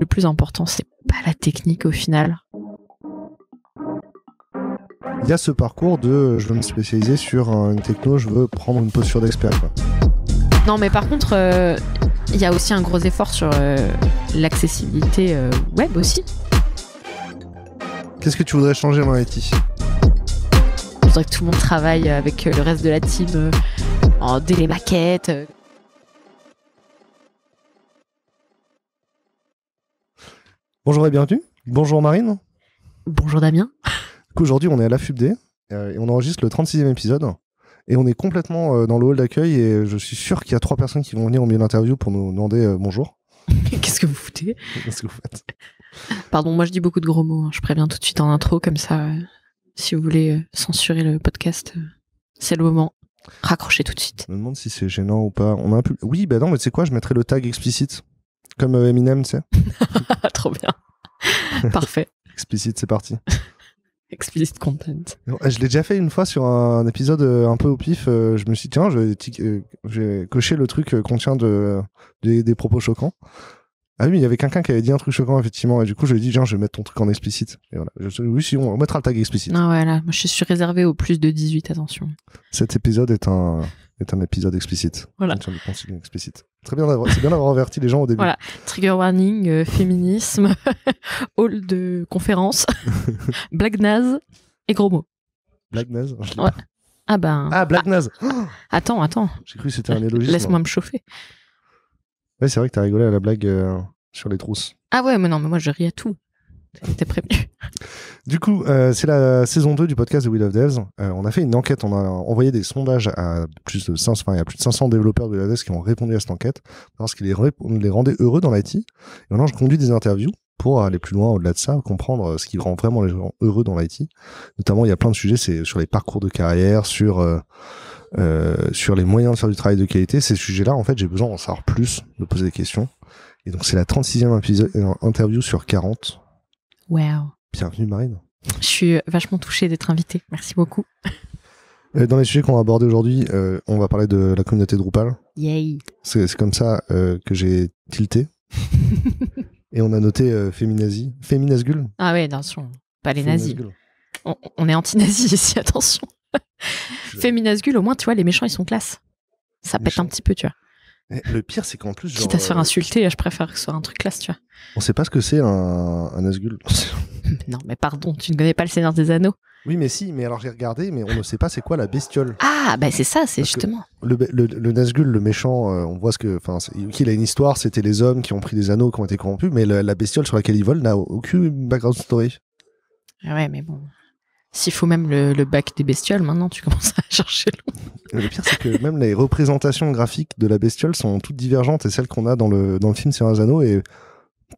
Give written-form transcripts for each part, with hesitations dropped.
Le plus important, c'est pas la technique au final. Il y a ce parcours de je veux me spécialiser sur une techno, je veux prendre une posture d'expert, quoi. Non, mais par contre, il y a aussi un gros effort sur l'accessibilité web aussi. Qu'est-ce que tu voudrais changer dans l'IT ? Je voudrais que tout le monde travaille avec le reste de la team en délai maquette. Bonjour et bienvenue. Bonjour Marine. Bonjour Damien. Aujourd'hui, on est à la FUBD et on enregistre le 36e épisode. Et on est complètement dans le hall d'accueil et je suis sûr qu'il y a 3 personnes qui vont venir au milieu de l'interview pour nous demander bonjour. Qu'est-ce que vous foutez ? Qu'est-ce que vous faites ? Pardon, moi je dis beaucoup de gros mots. Je préviens tout de suite en intro, comme ça, si vous voulez censurer le podcast, c'est le moment. Raccrochez tout de suite. Je me demande si c'est gênant ou pas. On a un peu... Oui, bah non, mais tu sais quoi, je mettrai le tag explicite. Comme Eminem, tu sais. Trop bien. Parfait. Explicite, c'est parti. Explicit content. Je l'ai déjà fait une fois sur un épisode un peu au pif. Je me suis dit, tiens, j'ai coché le truc contient des propos choquants. Ah oui, il y avait quelqu'un qui avait dit un truc choquant, effectivement. Et du coup, je lui ai dit, tiens, je vais mettre ton truc en explicite. Et voilà. Oui, si, on mettra le tag explicite. Ah ouais, là, moi, je suis réservé au plus de 18, attention. Cet épisode est un épisode explicite. Voilà. Contient du contenu explicite. Très bien, c'est bien d'avoir averti les gens au début. Voilà. Trigger warning, féminisme, hall de conférence, blague naze et gros mots. Blague naze. Ouais. Ah ben. Ah, blague naze. Attends. J'ai cru que c'était un élogisme. Laisse-moi me chauffer. Ouais, c'est vrai que t'as rigolé à la blague sur les trousses. Ah ouais, mais non, mais moi je ris à tout. T'es prévenu. Du coup, c'est la saison 2 du podcast de We Love Devs. On a fait une enquête, on a envoyé des sondages à plus de 500, il y a plus de 500 développeurs de We Love Devs qui ont répondu à cette enquête parce qu'ils les rendaient heureux dans l'IT. Et maintenant, je conduis des interviews pour aller plus loin au-delà de ça, comprendre ce qui rend vraiment les gens heureux dans l'IT. Notamment, il y a plein de sujets, c'est sur les parcours de carrière, sur les moyens de faire du travail de qualité. Ces sujets-là, en fait, j'ai besoin d'en savoir plus, de poser des questions. Et donc, c'est la 36e interview sur 40. Wow. Bienvenue Marine. Je suis vachement touchée d'être invitée. Merci beaucoup. Dans les sujets qu'on va aborder aujourd'hui, on va parler de la communauté Drupal. Yay. C'est comme ça que j'ai tilté. Et on a noté féminazi. Féminasgule. Ah ouais, attention. Pas les nazis. On est anti-nazis ici, attention. Féminasgule, au moins, tu vois, les méchants, ils sont classe. Ça pète un petit peu, tu vois. Et le pire, c'est qu'en plus... Quitte à se faire insulter, je préfère que ce soit un truc classe, tu vois. On sait pas ce que c'est un Nazgûl. Non, mais pardon, tu ne connais pas le Seigneur des Anneaux? Oui, mais si, mais alors j'ai regardé, mais on ne sait pas c'est quoi la bestiole. Ah, bah c'est ça, c'est justement. Le Nazgûl, le méchant, on voit ce que... Enfin, il a une histoire, c'était les hommes qui ont pris des anneaux, qui ont été corrompus, mais la bestiole sur laquelle il vole n'a aucune background story. Ouais, mais bon... S'il faut même le bac des bestioles, maintenant tu commences à chercher le pire, c'est que même les représentations graphiques de la bestiole sont toutes divergentes et celles qu'on a dans le film Seigneur des Anneaux est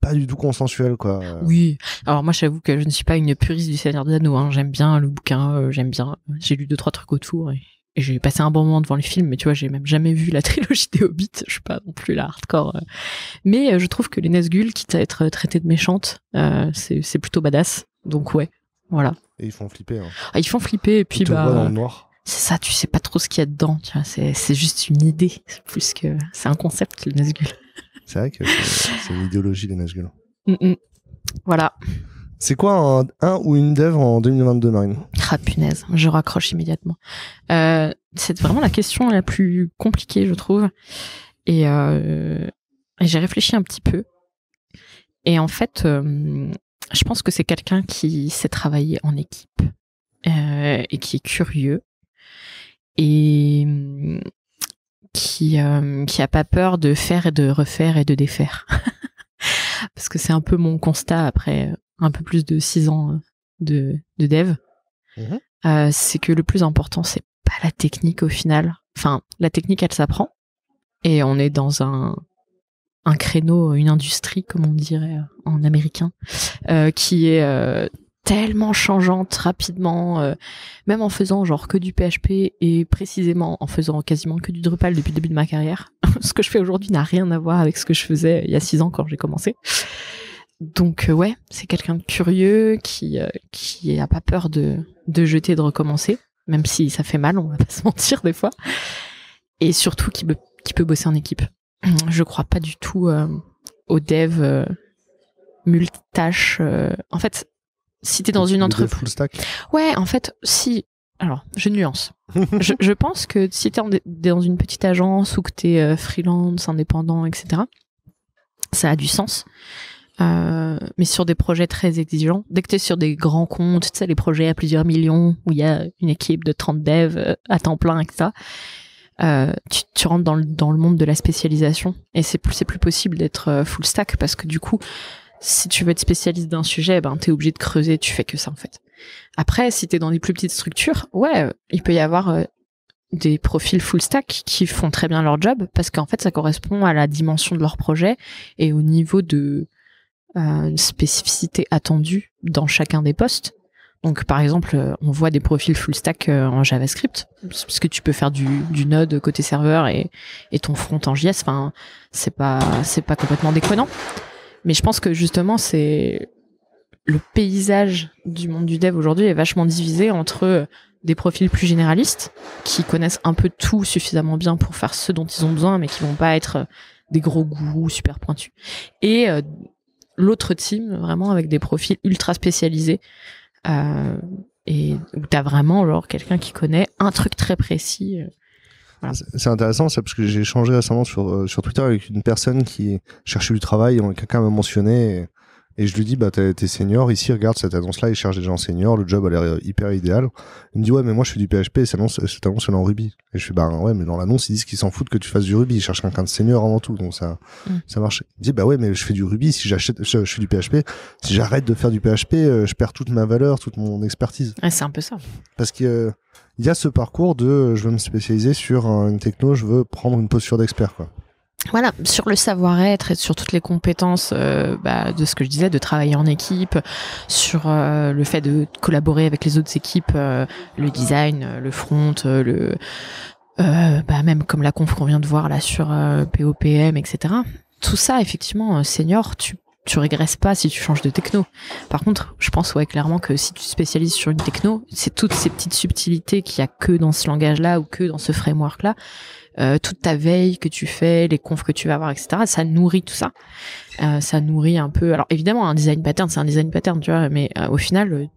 pas du tout consensuelle, quoi. Oui, alors moi j'avoue que je ne suis pas une puriste du Seigneur des Anneaux, hein. J'aime bien le bouquin, j'ai lu 2-3 trucs autour et j'ai passé un bon moment devant les films, mais tu vois, j'ai même jamais vu la trilogie des Hobbits, je suis pas non plus la hardcore. Mais je trouve que les Nazgûl, quitte à être traités de méchantes, c'est plutôt badass, donc ouais, voilà. Et ils font flipper. Hein. Ah, ils font flipper et puis ils te voient dans le noir. C'est ça, tu sais pas trop ce qu'il y a dedans, tu vois, c'est juste une idée, plus que c'est un concept, le Nazgûl. C'est vrai que c'est une idéologie, les Nazgûl. Voilà. C'est quoi un ou une dev en 2022, Marine? Ah punaise, je raccroche immédiatement. C'est vraiment la question la plus compliquée, je trouve. Et j'ai réfléchi un petit peu. Et en fait, je pense que c'est quelqu'un qui sait travailler en équipe et qui est curieux et qui a pas peur de faire et de refaire et de défaire. Parce que c'est un peu mon constat après un peu plus de 6 ans de dev. C'est que le plus important, c'est pas la technique au final. Enfin, la technique, elle s'apprend. Et on est dans un créneau, une industrie, comme on dirait en américain, qui est tellement changeante rapidement, même en faisant genre que du PHP et précisément en faisant quasiment que du Drupal depuis le début de ma carrière. Ce que je fais aujourd'hui n'a rien à voir avec ce que je faisais il y a 6 ans quand j'ai commencé. Donc ouais, c'est quelqu'un de curieux qui a pas peur de jeter, de recommencer, même si ça fait mal, on va pas se mentir des fois. et surtout qui peut bosser en équipe. Je crois pas du tout aux devs multitâches. En fait, si t'es dans une entreprise... full stack. Ouais, en fait, si... Alors, je nuance. je pense que si t'es dans une petite agence ou que t'es freelance, indépendant, etc., ça a du sens. Mais sur des projets très exigeants, dès que t'es sur des grands comptes, tu sais, les projets à plusieurs millions, où il y a une équipe de 30 devs à temps plein, etc., tu rentres dans le monde de la spécialisation. Et c'est plus possible d'être full stack, parce que du coup, si tu veux être spécialiste d'un sujet, ben, t'es obligé de creuser, tu fais que ça, en fait. Après, si t'es dans des plus petites structures, ouais, il peut y avoir des profils full stack qui font très bien leur job, parce qu'en fait, ça correspond à la dimension de leur projet et au niveau de spécificité attendue dans chacun des postes. Donc, par exemple, on voit des profils full stack en JavaScript, parce que tu peux faire du Node côté serveur et ton front en JS. Enfin, c'est pas complètement déconnant. Mais je pense que justement, c'est le paysage du monde du dev aujourd'hui est vachement divisé entre des profils plus généralistes qui connaissent un peu tout suffisamment bien pour faire ce dont ils ont besoin, mais qui vont pas être des gros gourous super pointus. Et l'autre team, vraiment avec des profils ultra spécialisés, et où t'as vraiment genre quelqu'un qui connaît un truc très précis. Voilà. C'est intéressant ça, parce que j'ai échangé récemment sur Twitter avec une personne qui cherchait du travail, quelqu'un m'a mentionné et je lui dis bah t'es senior ici, regarde cette annonce là, ils cherchent des gens seniors, le job a l'air hyper idéal. Il me dit ouais mais moi je fais du PHP et cette annonce elle est en Ruby. Et je fais bah ouais mais dans l'annonce ils disent qu'ils s'en foutent que tu fasses du Ruby, ils cherchent quelqu'un de senior avant tout, donc ça marche. Il me dit bah ouais mais je fais du Ruby, si je fais du PHP, si j'arrête de faire du PHP, je perds toute ma valeur, toute mon expertise. Ouais, c'est un peu ça. Parce que il y a ce parcours de je veux me spécialiser sur une techno, je veux prendre une posture d'expert quoi. Voilà, sur le savoir-être et sur toutes les compétences de ce que je disais, de travailler en équipe, sur le fait de collaborer avec les autres équipes, le design, le front, même comme la conf qu'on vient de voir là sur POPM, etc. Tout ça, effectivement, senior, tu régresses pas si tu changes de techno. Par contre, je pense clairement que si tu te spécialises sur une techno, c'est toutes ces petites subtilités qu'il y a que dans ce langage-là ou que dans ce framework-là. Toute ta veille que tu fais, les confs que tu vas avoir, etc. Ça nourrit tout ça. Ça nourrit un peu. Alors évidemment, un design pattern, c'est un design pattern, tu vois. Mais au final,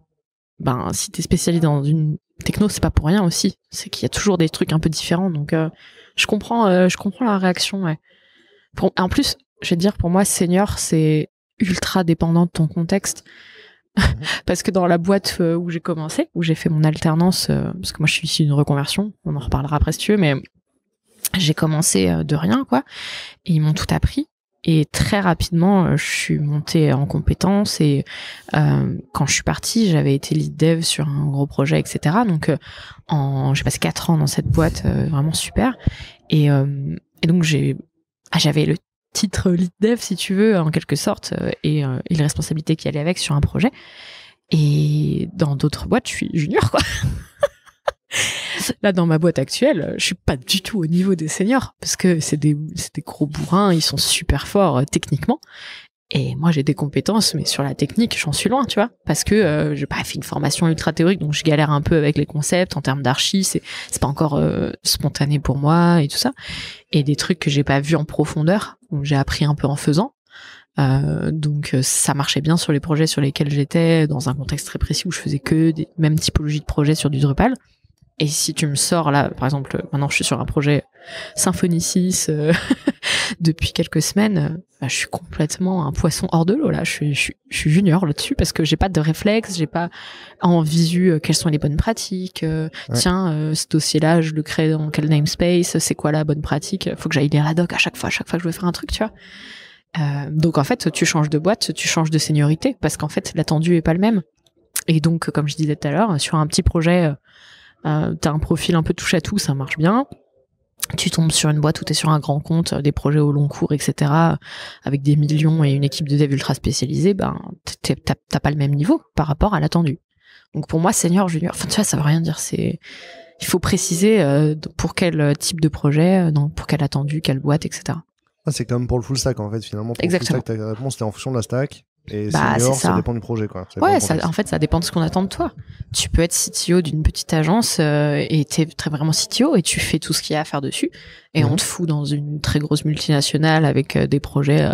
si t'es spécialisé dans une techno, c'est pas pour rien aussi. C'est qu'il y a toujours des trucs un peu différents. Donc je comprends la réaction. Ouais. En plus, je vais te dire, pour moi, senior, c'est ultra dépendant de ton contexte. Parce que dans la boîte où j'ai commencé, où j'ai fait mon alternance, parce que moi je suis issue d'une reconversion, on en reparlera après si tu veux, mais j'ai commencé de rien, quoi. Et ils m'ont tout appris. Et très rapidement, je suis montée en compétences. Et quand je suis partie, j'avais été lead dev sur un gros projet, etc. Donc, j'ai passé 4 ans dans cette boîte, vraiment super. Et donc, j'avais le titre lead dev, si tu veux, en quelque sorte, et les responsabilités qui allaient avec sur un projet. Et dans d'autres boîtes, je suis junior, quoi. Là, dans ma boîte actuelle, je suis pas du tout au niveau des seniors, parce que c'est des gros bourrins, ils sont super forts techniquement. Et moi, j'ai des compétences, mais sur la technique, j'en suis loin, tu vois, parce que j'ai pas fait une formation ultra théorique, donc je galère un peu avec les concepts en termes d'archi, c'est pas encore spontané pour moi et tout ça. Et des trucs que j'ai pas vus en profondeur, où j'ai appris un peu en faisant. Donc ça marchait bien sur les projets sur lesquels j'étais, dans un contexte très précis où je faisais que des mêmes typologies de projets sur du Drupal. Et si tu me sors là, par exemple, maintenant je suis sur un projet Symfony 6 depuis quelques semaines, je suis complètement un poisson hors de l'eau là. Je suis junior là-dessus parce que j'ai pas de réflexe, j'ai pas en visu quelles sont les bonnes pratiques. Tiens, ce dossier-là, je le crée dans quel namespace, c'est quoi la bonne pratique. Faut que j'aille lire la doc à chaque fois que je veux faire un truc, tu vois. Donc en fait, tu changes de boîte, tu changes de seniorité parce qu'en fait, l'attendu est pas le même. Et donc, comme je disais tout à l'heure, sur un petit projet, t'as un profil un peu touche à tout, ça marche bien. Tu tombes sur une boîte où t'es sur un grand compte, des projets au long cours, etc., avec des millions et une équipe de dev ultra spécialisée, t'as pas le même niveau par rapport à l'attendu. Donc pour moi, senior, junior, enfin tu vois, ça veut rien dire. Il faut préciser pour quel type de projet, pour quel attendu, quelle boîte, etc. C'est comme pour le full stack en fait finalement. Pour exactement. Le full stack, ta réponse c'était en fonction de la stack. Et Bah, senior, c'est ça. ça dépend du projet, quoi. Ça dépend Ouais, du contexte. en fait, ça dépend de ce qu'on attend de toi. Tu peux être CTO d'une petite agence et t'es très vraiment CTO et tu fais tout ce qu'il y a à faire dessus. Et on te fout dans une très grosse multinationale avec des projets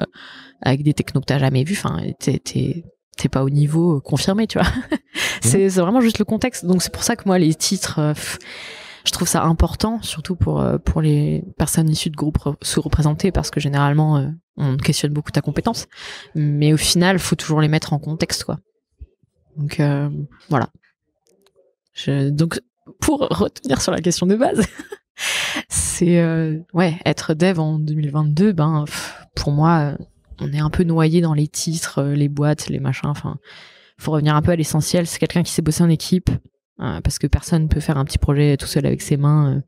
avec des technos que t'as jamais vus. Enfin, t'es pas au niveau confirmé, tu vois. C'est vraiment juste le contexte. Donc c'est pour ça que moi, les titres, je trouve ça important, surtout pour les personnes issues de groupes sous-représentés, parce que généralement, on questionne beaucoup ta compétence. Mais au final, faut toujours les mettre en contexte, quoi. Donc voilà. Donc pour retenir sur la question de base, c'est être dev en 2022. Pour moi, on est un peu noyé dans les titres, les boîtes, les machins. Enfin, faut revenir un peu à l'essentiel. C'est quelqu'un qui sait bosser en équipe. Parce que personne peut faire un petit projet tout seul avec ses mains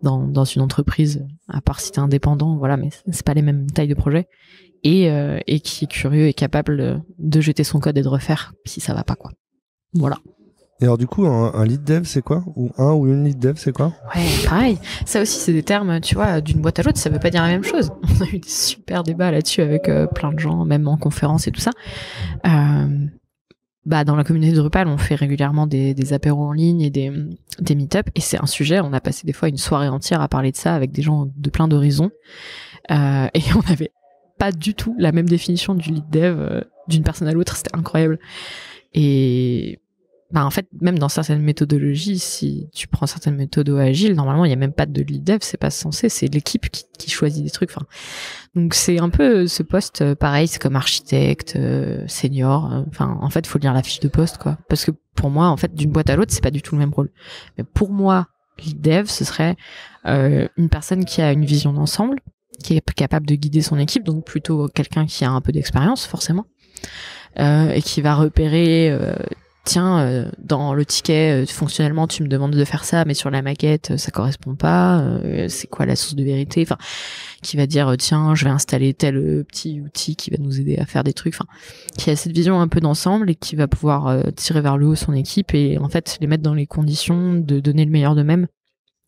dans une entreprise, à part si t'es indépendant, voilà, mais c'est pas les mêmes tailles de projet. Et qui est curieux et capable de jeter son code et de refaire si ça va pas, quoi. Voilà. Et alors du coup, un lead dev, c'est quoi? Ou un ou une lead dev, c'est quoi? Ouais, pareil. Ça aussi, c'est des termes, tu vois, d'une boîte à l'autre, ça veut pas dire la même chose. On a eu des super débats là-dessus avec plein de gens, même en conférence et tout ça. Dans la communauté de Drupal, on fait régulièrement des apéros en ligne et des meet-up, et c'est un sujet. On a passé des fois une soirée entière à parler de ça avec des gens de plein d'horizons, et on n'avait pas du tout la même définition du lead dev d'une personne à l'autre. C'était incroyable. Et en fait, même dans certaines méthodologies, si tu prends certaines méthodes agiles, normalement, il n'y a même pas de lead dev, c'est pas censé, c'est l'équipe qui choisit des trucs. Enfin, donc c'est un peu ce poste, pareil, c'est comme architecte, senior. Enfin, en fait, il faut lire la fiche de poste, quoi. Parce que pour moi, en fait, d'une boîte à l'autre, c'est pas du tout le même rôle. Mais pour moi, lead dev, ce serait une personne qui a une vision d'ensemble, qui est capable de guider son équipe, donc plutôt quelqu'un qui a un peu d'expérience, forcément, et qui va repérer... dans le ticket, fonctionnellement, tu me demandes de faire ça, mais sur la maquette, ça correspond pas. C'est quoi la source de vérité? Enfin, qui va dire, tiens, je vais installer tel petit outil qui va nous aider à faire des trucs. Enfin, qui a cette vision un peu d'ensemble et qui va pouvoir tirer vers le haut son équipe et en fait les mettre dans les conditions de donner le meilleur d'eux-mêmes.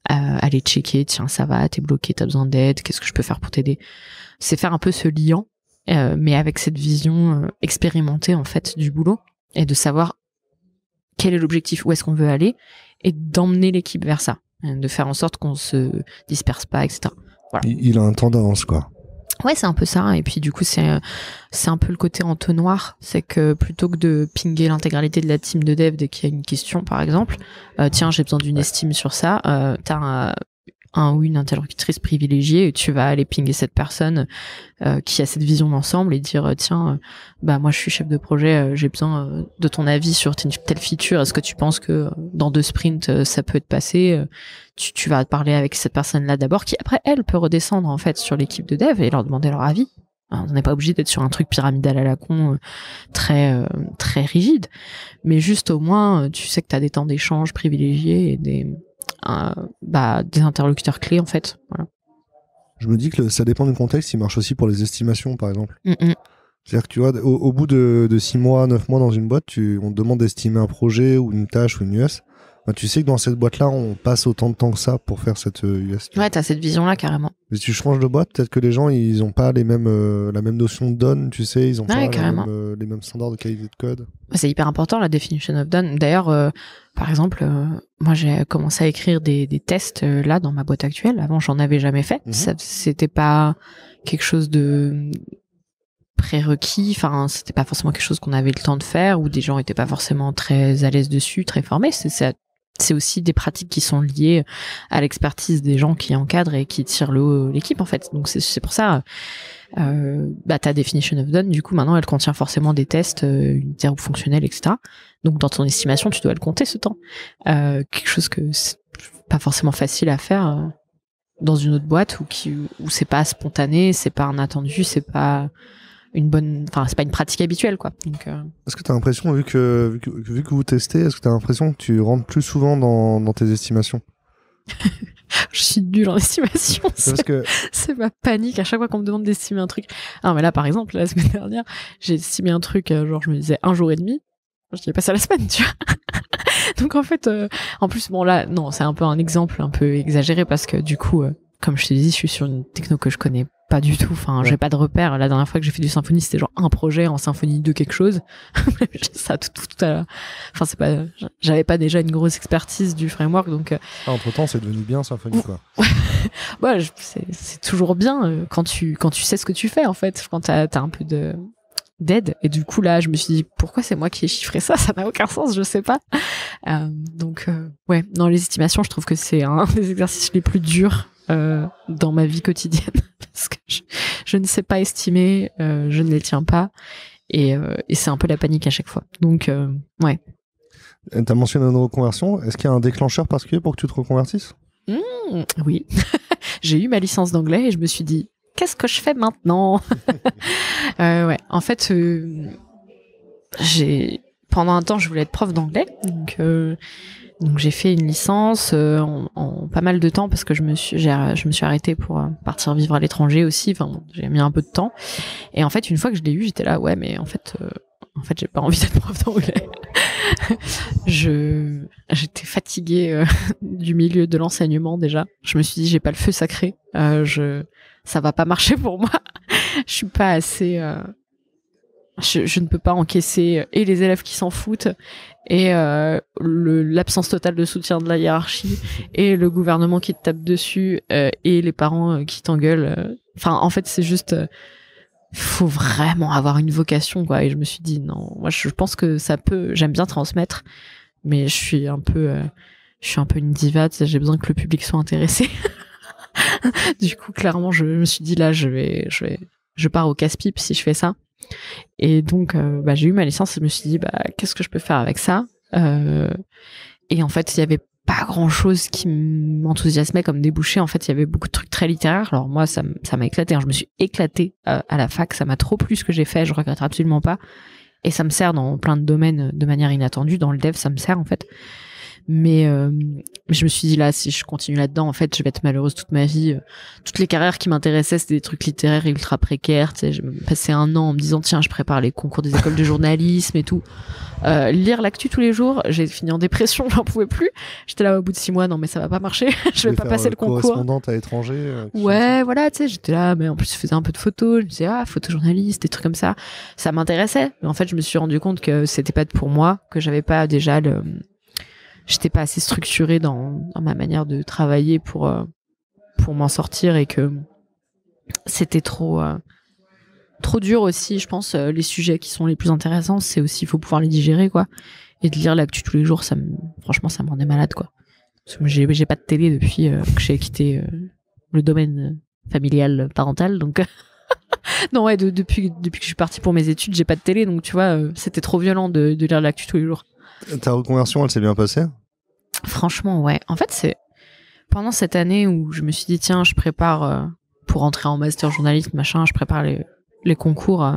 Aller checker, tiens, ça va, t'es bloqué, t'as besoin d'aide, qu'est-ce que je peux faire pour t'aider? C'est faire un peu ce liant, mais avec cette vision expérimentée en fait du boulot et de savoir quel est l'objectif, où est-ce qu'on veut aller, et d'emmener l'équipe vers ça, de faire en sorte qu'on se disperse pas, etc. Voilà. Il a un temps d'avance, quoi. Ouais, c'est un peu ça. Et puis du coup, c'est un peu le côté entonnoir, c'est que plutôt que de pinguer l'intégralité de la team de dev dès qu'il y a une question, par exemple, tiens, j'ai besoin d'une estime sur ça, t'as un ou une interlocutrice privilégiée et tu vas aller pinguer cette personne qui a cette vision d'ensemble et dire tiens moi je suis chef de projet, j'ai besoin de ton avis sur telle feature, est-ce que tu penses que dans 2 sprints ça peut être passé, tu vas parler avec cette personne là d'abord qui après elle peut redescendre en fait sur l'équipe de dev et leur demander leur avis. Alors, on n'est pas obligé d'être sur un truc pyramidal à la con très rigide, mais juste au moins tu sais que tu as des temps d'échange privilégiés et des interlocuteurs clés en fait. Voilà. Je me dis que ça dépend du contexte, il marche aussi pour les estimations par exemple. C'est-à-dire que tu vois, au bout de 6 mois, 9 mois dans une boîte, on te demande d'estimer un projet ou une tâche ou une US. Tu sais que dans cette boîte-là, on passe autant de temps que ça pour faire cette US. Ouais, t'as cette vision-là carrément. Mais si tu changes de boîte, peut-être que les gens, ils ont pas la même notion de done, tu sais, ils ont pas les mêmes standards de qualité de code. C'est hyper important la definition of done. D'ailleurs, par exemple, moi j'ai commencé à écrire des tests là dans ma boîte actuelle. Avant, j'en avais jamais fait. C'était pas quelque chose de prérequis. Enfin, c'était pas forcément quelque chose qu'on avait le temps de faire ou des gens étaient pas forcément très à l'aise dessus, très formés. C'est aussi des pratiques qui sont liées à l'expertise des gens qui encadrent et qui tirent l'équipe en fait. Donc c'est pour ça ta definition of done, du coup maintenant elle contient forcément des tests unitaires ou fonctionnels, etc. Donc dans ton estimation tu dois le compter ce temps. Quelque chose que c'est pas forcément facile à faire dans une autre boîte où c'est pas spontané, c'est pas un attendu, c'est pas c'est pas une pratique habituelle quoi. Donc est-ce que tu as l'impression vu que vous testez, est-ce que tu as l'impression que tu rentres plus souvent dans tes estimations? Je suis nulle en estimation. C'est ma panique à chaque fois qu'on me demande d'estimer un truc. Ah mais là par exemple la semaine dernière, j'ai estimé un truc genre je me disais 1 jour et demi. Je dis pas ça la semaine, tu vois. Donc en fait en plus bon là non, c'est un peu un exemple un peu exagéré parce que du coup comme je te dis, je suis sur une techno que je connais pas du tout. Enfin, j'ai pas de repère. La dernière fois que j'ai fait du Symfony, c'était genre un projet en Symfony 2 quelque chose. Ça, tout à... Enfin, c'est pas... J'avais pas déjà une grosse expertise du framework, donc... Entre-temps, c'est devenu bien Symfony, quoi. Ouais, c'est toujours bien quand tu sais ce que tu fais, en fait. Quand t'as un peu d'aide. Et du coup, là, je me suis dit, pourquoi c'est moi qui ai chiffré ça? Ça n'a aucun sens, je sais pas. Ouais, dans les estimations, je trouve que c'est un des exercices les plus durs dans ma vie quotidienne. Parce que je ne sais pas estimer, je ne les tiens pas. Et c'est un peu la panique à chaque fois. Donc, ouais. T'as mentionné une reconversion. Est-ce qu'il y a un déclencheur particulier pour que tu te reconvertisses? Oui. J'ai eu ma licence d'anglais et je me suis dit, qu'est-ce que je fais maintenant? Ouais. En fait, pendant un temps, je voulais être prof d'anglais. Donc j'ai fait une licence en pas mal de temps parce que je me suis arrêtée pour partir vivre à l'étranger aussi. Enfin, j'ai mis un peu de temps. Et en fait, une fois que je l'ai eu, j'étais là, ouais, mais en fait, j'ai pas envie d'être prof d'anglais. J'étais fatiguée du milieu de l'enseignement déjà. Je me suis dit, j'ai pas le feu sacré. Ça va pas marcher pour moi. Je suis pas assez. Je ne peux pas encaisser et les élèves qui s'en foutent et l'absence totale de soutien de la hiérarchie et le gouvernement qui te tape dessus et les parents qui t'engueulent. Enfin, en fait, c'est juste faut vraiment avoir une vocation, quoi. Et je me suis dit non, moi je pense que ça peut. J'aime bien transmettre, mais je suis un peu une diva. J'ai besoin que le public soit intéressé. Du coup, clairement, je me suis dit là, je pars au casse-pipe si je fais ça. Et donc, j'ai eu ma licence et je me suis dit, qu'est-ce que je peux faire avec ça? Et en fait, il y avait pas grand-chose qui m'enthousiasmait comme débouché. En fait, il y avait beaucoup de trucs très littéraires. Alors moi, ça m'a éclaté. Je me suis éclatée à la fac. Ça m'a trop plu ce que j'ai fait. Je regrette absolument pas. Et ça me sert dans plein de domaines de manière inattendue. Dans le dev, ça me sert en fait. Mais je me suis dit là, si je continue là-dedans, en fait, je vais être malheureuse toute ma vie. Toutes les carrières qui m'intéressaient, c'était des trucs littéraires ultra précaires. Tu sais, j'ai passé un an en me disant tiens, je prépare les concours des écoles de journalisme et tout. Lire l'actu tous les jours, j'ai fini en dépression, j'en pouvais plus. J'étais là au bout de 6 mois, non mais ça va pas marcher. Je vais pas passer le concours. Correspondante à l'étranger. Ouais, voilà, tu sais, j'étais là, mais en plus je faisais un peu de photos. Je me disais photojournaliste, des trucs comme ça. Ça m'intéressait. Mais en fait, je me suis rendu compte que c'était pas pour moi, que j'avais pas déjà j'étais pas assez structurée dans ma manière de travailler pour m'en sortir et que c'était trop dur aussi, je pense. Les sujets qui sont les plus intéressants, c'est aussi, il faut pouvoir les digérer, quoi. Et de lire l'actu tous les jours, franchement, ça me rendait malade, quoi. Parce que j'ai pas de télé depuis que j'ai quitté le domaine familial, parental, donc... Non, ouais, depuis que je suis partie pour mes études, j'ai pas de télé, donc tu vois, c'était trop violent de lire l'actu tous les jours. Ta reconversion, elle s'est bien passée? Franchement, ouais. En fait, c'est pendant cette année où je me suis dit, tiens, je prépare pour entrer en master journalisme, machin, je prépare les concours,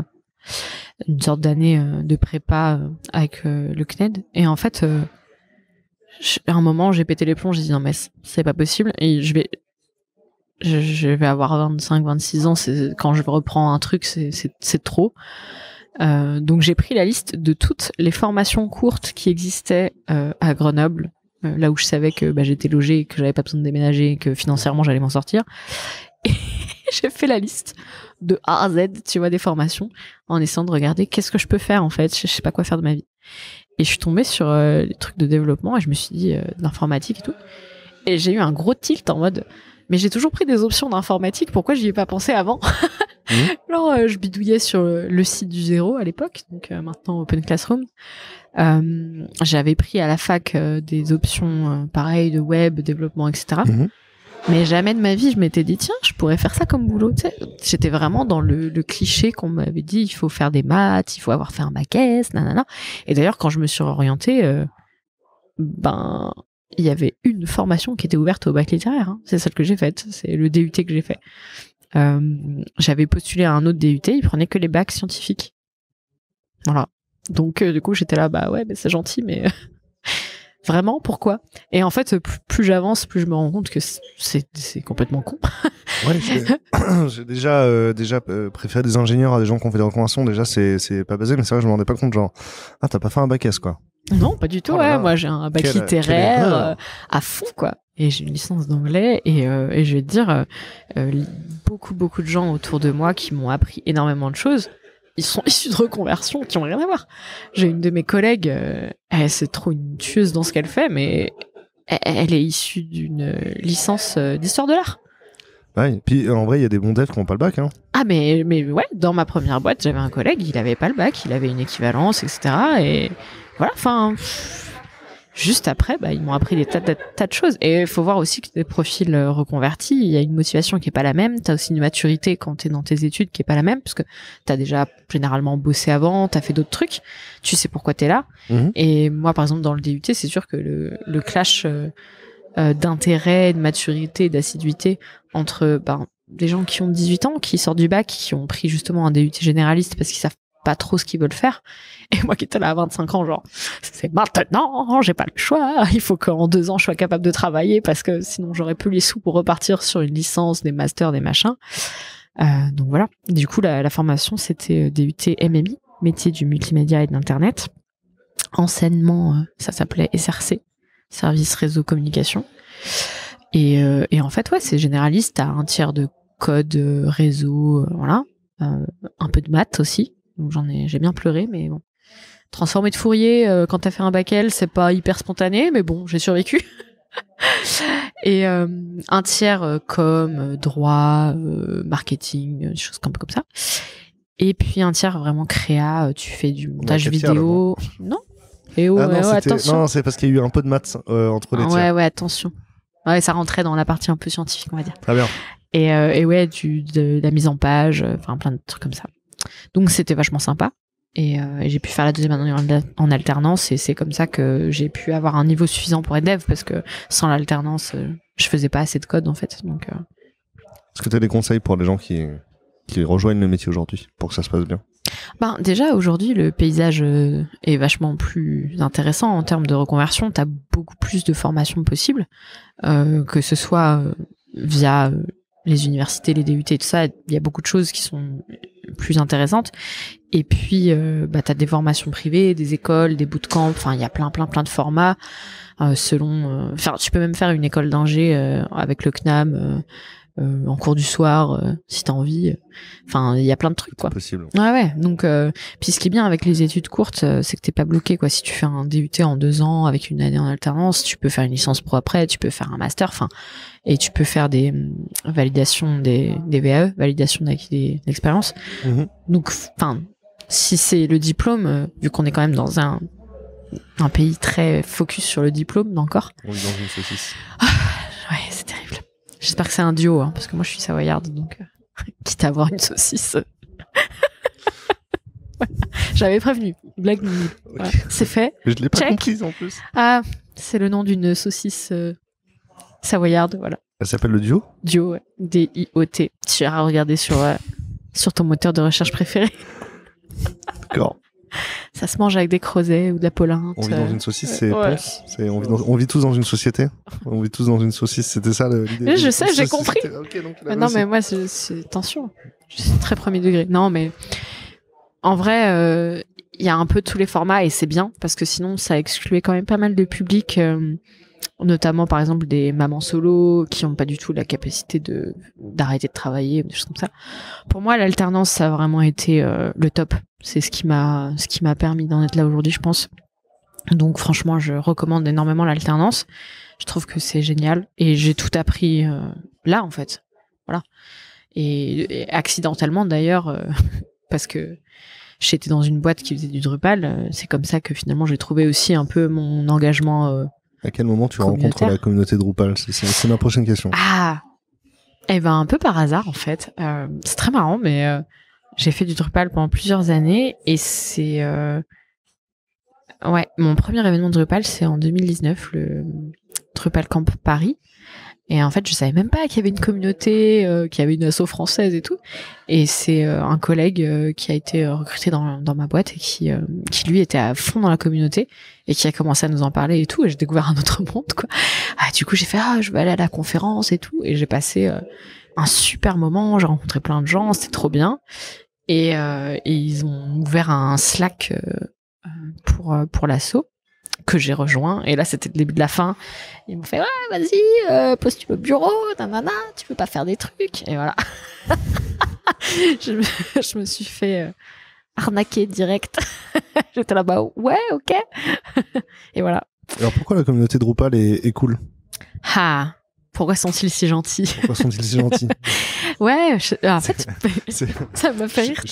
une sorte d'année de prépa avec le CNED. Et en fait, à un moment, j'ai pété les plombs, j'ai dit, non, mais c'est pas possible. Et je vais avoir 25, 26 ans, quand je reprends un truc, c'est trop. Donc j'ai pris la liste de toutes les formations courtes qui existaient à Grenoble, là où je savais que j'étais logée, que j'avais pas besoin de déménager, que financièrement j'allais m'en sortir. Et j'ai fait la liste de A à Z, tu vois, des formations, en essayant de regarder qu'est-ce que je peux faire en fait. Je sais pas quoi faire de ma vie. Et je suis tombée sur les trucs de développement et je me suis dit d'informatique et tout. Et j'ai eu un gros tilt en mode, mais j'ai toujours pris des options d'informatique, pourquoi j'y ai pas pensé avant? Alors, je bidouillais sur le site du Zéro à l'époque, donc maintenant Open Classroom. J'avais pris à la fac des options pareilles de web, développement, etc. Mais jamais de ma vie, je m'étais dit, tiens, je pourrais faire ça comme boulot. Tu sais, j'étais vraiment dans le cliché qu'on m'avait dit, il faut faire des maths, il faut avoir fait un bac S, nanana. Et d'ailleurs, quand je me suis orientée, il y avait une formation qui était ouverte au bac littéraire. Hein. C'est celle que j'ai faite. C'est le DUT que j'ai fait. J'avais postulé à un autre DUT, il prenait que les bacs scientifiques. Voilà. Donc du coup j'étais là, c'est gentil, mais vraiment pourquoi? Et en fait plus j'avance, plus je me rends compte que c'est complètement con. Ouais, j'ai déjà préféré des ingénieurs à des gens qui ont fait des reconversions. Déjà c'est pas basé, mais c'est vrai que je me rendais pas compte, genre t'as pas fait un bac S, quoi. Non, pas du tout. Oh là là. Moi, j'ai un bac Quelle littéraire erreur. à fond, quoi. Et j'ai une licence d'anglais. Et je vais te dire, beaucoup de gens autour de moi qui m'ont appris énormément de choses. Ils sont issus de reconversion qui ont rien à voir. J'ai une de mes collègues, c'est trop une tueuse dans ce qu'elle fait, mais elle est issue d'une licence d'histoire de l'art. Ouais, puis en vrai, il y a des bons devs qui n'ont pas le bac. Hein. Ah mais ouais, dans ma première boîte, j'avais un collègue, il avait pas le bac, il avait une équivalence, etc. Et voilà, enfin, juste après, ils m'ont appris des tas de choses. Et il faut voir aussi que des profils reconvertis, il y a une motivation qui est pas la même. T'as aussi une maturité quand t'es dans tes études qui est pas la même, parce que t'as déjà généralement bossé avant, t'as fait d'autres trucs, tu sais pourquoi t'es là. Et moi, par exemple, dans le DUT, c'est sûr que le clash d'intérêt, de maturité, d'assiduité entre des gens qui ont 18 ans, qui sortent du bac, qui ont pris justement un DUT généraliste parce qu'ils savent pas trop ce qu'ils veulent faire. Et moi qui étais là à 25 ans, genre, c'est maintenant, j'ai pas le choix. Il faut qu'en 2 ans, je sois capable de travailler parce que sinon j'aurais plus les sous pour repartir sur une licence, des masters, des machins. Donc voilà. Du coup, la formation, c'était DUT MMI, métier du multimédia et de l'internet. Enseignement, ça s'appelait SRC. Service réseau communication. Et en fait, ouais, c'est généraliste. T'as un tiers de code réseau, voilà. Un peu de maths aussi. Donc j'ai bien pleuré, mais bon. Transformer de Fourier quand t'as fait un bac L, c'est pas hyper spontané, mais bon, j'ai survécu. Et un tiers droit, marketing, des choses un peu comme ça. Et puis un tiers vraiment créa. Tu fais du montage vidéo. Non. Et attention. Non, c'est parce qu'il y a eu un peu de maths entre les tiers. Ouais, attention. Ouais, ça rentrait dans la partie un peu scientifique, on va dire. Très bien. Et ouais, de la mise en page, enfin plein de trucs comme ça. Donc c'était vachement sympa. Et j'ai pu faire la deuxième année en alternance, et c'est comme ça que j'ai pu avoir un niveau suffisant pour être dev, parce que sans l'alternance, je faisais pas assez de code en fait. Donc, Est-ce que tu as des conseils pour les gens qui rejoignent le métier aujourd'hui, pour que ça se passe bien? Déjà aujourd'hui le paysage est vachement plus intéressant en termes de reconversion. T'as beaucoup plus de formations possibles, que ce soit via les universités, les DUT, tout ça. Il y a beaucoup de choses qui sont plus intéressantes. Et puis t'as des formations privées, des écoles, des bootcamps. Enfin, il y a plein de formats selon. Enfin, tu peux même faire une école d'ingé avec le CNAM. En cours du soir, si t'as envie. Enfin, il y a plein de trucs, quoi. C'est possible. Ouais. Donc, puis ce qui est bien avec les études courtes, c'est que t'es pas bloqué, quoi. Si tu fais un DUT en 2 ans avec une année en alternance, tu peux faire une licence pro après, tu peux faire un master, enfin, et tu peux faire des validations des VAE, validation d'acquis d'expérience. Donc, enfin, si c'est le diplôme, vu qu'on est quand même dans un pays très focus sur le diplôme encore. On est dans une saucisse. Ouais, c'est terrible. J'espère que c'est un duo, parce que moi je suis savoyarde, donc quitte à avoir une saucisse. J'avais prévenu, blague nulle. Okay. Voilà. C'est fait. Mais je l'ai pas Check. comprise en plus. Ah, c'est le nom d'une saucisse savoyarde, voilà. Elle s'appelle le duo? Duo, ouais. D-I-O-T. Tu iras regarder sur ton moteur de recherche préféré. D'accord. Ça se mange avec des creusets ou de la polenta. On vit dans une saucisse, c'est ouais. Ponce. On vit tous dans une société. On vit tous dans une saucisse, c'était ça l'idée. Oui, je sais, j'ai compris. Okay, donc, non, mais moi, c'est tension. Je suis très premier degré. Non, mais en vrai, il y a un peu tous les formats, et c'est bien, parce que sinon, ça excluait quand même pas mal de public, notamment par exemple des mamans solo qui n'ont pas du tout la capacité d'arrêter de travailler, des choses comme ça. Pour moi, l'alternance, ça a vraiment été le top. C'est ce qui m'a permis d'en être là aujourd'hui, je pense. Donc franchement, je recommande énormément l'alternance. Je trouve que c'est génial, et j'ai tout appris là, en fait. Voilà. Et accidentellement d'ailleurs, parce que j'étais dans une boîte qui faisait du Drupal. C'est comme ça que finalement j'ai trouvé aussi un peu mon engagement. À quel moment tu rencontres la communauté Drupal? C'est ma prochaine question. Ah, un peu par hasard en fait. C'est très marrant, mais j'ai fait du Drupal pendant plusieurs années, et c'est mon premier événement de Drupal, c'est en 2019, le Drupal Camp Paris. Et en fait, je savais même pas qu'il y avait une communauté, qu'il y avait une asso française et tout. Et c'est un collègue qui a été recruté dans ma boîte, et qui lui était à fond dans la communauté, et qui a commencé à nous en parler et tout. Et j'ai découvert un autre monde, quoi. Du coup, j'ai fait je vais aller à la conférence et tout. Et j'ai passé un super moment. J'ai rencontré plein de gens, c'était trop bien. Et ils ont ouvert un Slack pour l'asso. que j'ai rejoint. Et là, c'était le début de la fin. Ils m'ont fait, ouais, vas-y, postule au bureau, nanana, tu veux pas faire des trucs. Et voilà. je me suis fait arnaquer direct. J'étais là-bas, ouais, ok. Et voilà. Alors pourquoi la communauté Drupal est cool? Ah, pourquoi sont-ils si gentils? Pourquoi sont-ils si gentils? Ouais, en fait, ça m'a fait rire.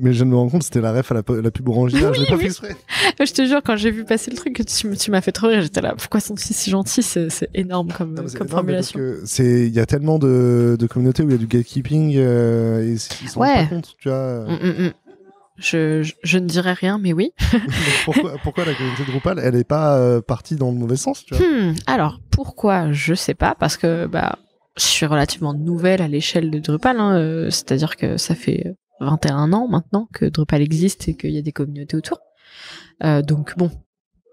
Mais je me rends compte, c'était la ref à la pub Orangina, je l'ai pas fait exprès. Je te jure, quand j'ai vu passer le truc, tu m'as fait trop rire. J'étais là, pourquoi sont-ils si gentils? C'est énorme comme formulation. Il y a tellement de communautés où il y a du gatekeeping et ils s'en rendent pas compte, tu vois. Je ne dirais rien, mais oui. Pourquoi la communauté Drupal, elle est pas partie dans le mauvais sens, tu vois? Alors, pourquoi? Je sais pas, parce que je suis relativement nouvelle à l'échelle de Drupal, hein, c'est-à-dire que ça fait 21 ans maintenant que Drupal existe et qu'il y a des communautés autour. Donc bon,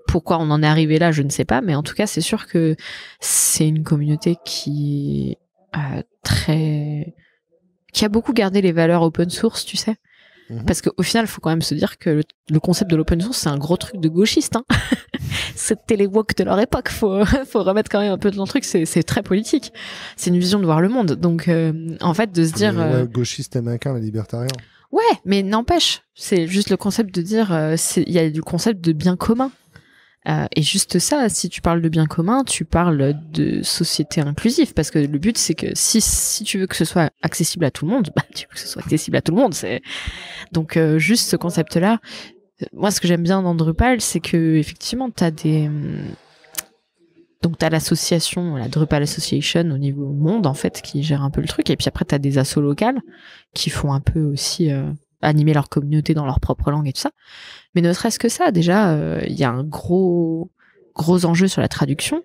pourquoi on en est arrivé là, je ne sais pas, mais en tout cas, c'est sûr que c'est une communauté qui a beaucoup gardé les valeurs open source, tu sais. Parce qu'au final, il faut quand même se dire que le concept de l'open source, c'est un gros truc de gauchiste. Hein. C'était les woke de leur époque. Faut remettre quand même un peu dans le truc. C'est très politique. C'est une vision de voir le monde. Donc, en fait, de se dire... gauchiste américain, les libertariens. Ouais, mais n'empêche. C'est juste le concept de dire... Il y a du concept de bien commun. Et juste ça, si tu parles de bien commun, tu parles de société inclusive, parce que le but c'est que si tu veux que ce soit accessible à tout le monde, tu veux que ce soit accessible à tout le monde. Donc juste ce concept-là. Moi, ce que j'aime bien dans Drupal, c'est que effectivement t'as l'association, la Drupal Association au niveau monde en fait, qui gère un peu le truc, et puis après t'as des assos locales qui font un peu aussi animer leur communauté dans leur propre langue et tout ça. Mais ne serait-ce que ça, déjà, il y a un gros enjeu sur la traduction.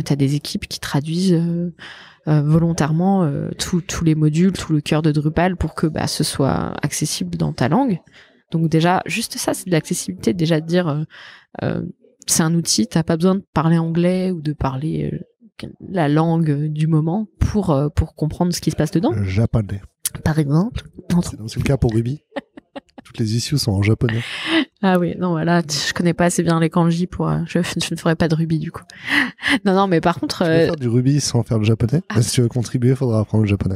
T'as des équipes qui traduisent volontairement tous les modules, tout le cœur de Drupal pour que ce soit accessible dans ta langue. Donc déjà, juste ça, c'est de l'accessibilité. Déjà de dire, c'est un outil, t'as pas besoin de parler anglais ou de parler la langue du moment pour comprendre ce qui se passe dedans. Le japonais. Par exemple. C'est le cas pour Ruby. Toutes les issues sont en japonais. Ah oui, non, voilà, je connais pas assez bien les kanji pour... je ne ferai pas de Ruby, du coup. Non, mais par contre... Tu peux faire du Ruby sans faire le japonais. Si tu veux contribuer, il faudra apprendre le japonais.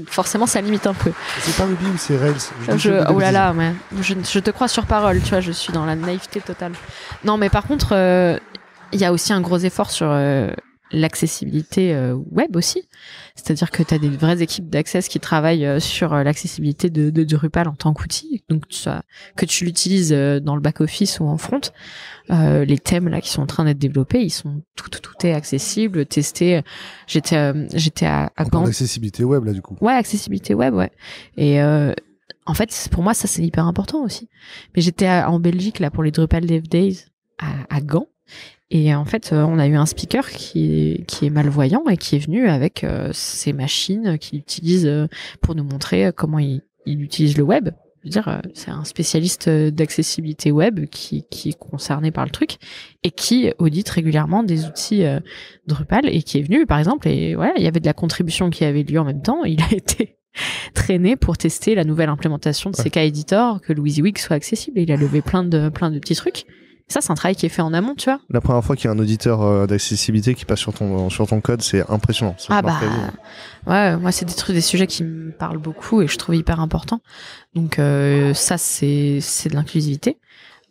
Forcément, ça limite un peu. C'est pas Ruby ou c'est Rails? Oh là là, mais je te crois sur parole, tu vois, je suis dans la naïveté totale. Non, mais par contre, il y a aussi un gros effort sur... l'accessibilité web aussi, c'est-à-dire que tu as des vraies équipes d'Access qui travaillent sur l'accessibilité de Drupal en tant qu'outil, donc que tu l'utilises dans le back-office ou en front. Les thèmes là qui sont en train d'être développés, ils sont tout est accessible, testé. J'étais à Gand. Accessibilité web là du coup. Ouais, accessibilité web, ouais. Et en fait, pour moi, ça c'est hyper important aussi. Mais j'étais en Belgique là pour les Drupal Dev Days à Gand. Et en fait, on a eu un speaker qui est malvoyant et qui est venu avec ses machines qu'il utilise pour nous montrer comment il utilise le web. Je veux dire, c'est un spécialiste d'accessibilité web qui est concerné par le truc et qui audite régulièrement des outils Drupal et qui est venu, par exemple, et voilà, il y avait de la contribution qui avait lieu en même temps. Il a été traîné pour tester la nouvelle implémentation de CK Editor, que le WYSIWYG soit accessible. Et il a levé plein de petits trucs. Ça, c'est un travail qui est fait en amont, tu vois. La première fois qu'il y a un auditeur d'accessibilité qui passe sur ton code, c'est impressionnant. Ouais, moi, c'est des sujets qui me parlent beaucoup et je trouve hyper important. Donc, ça, c'est de l'inclusivité.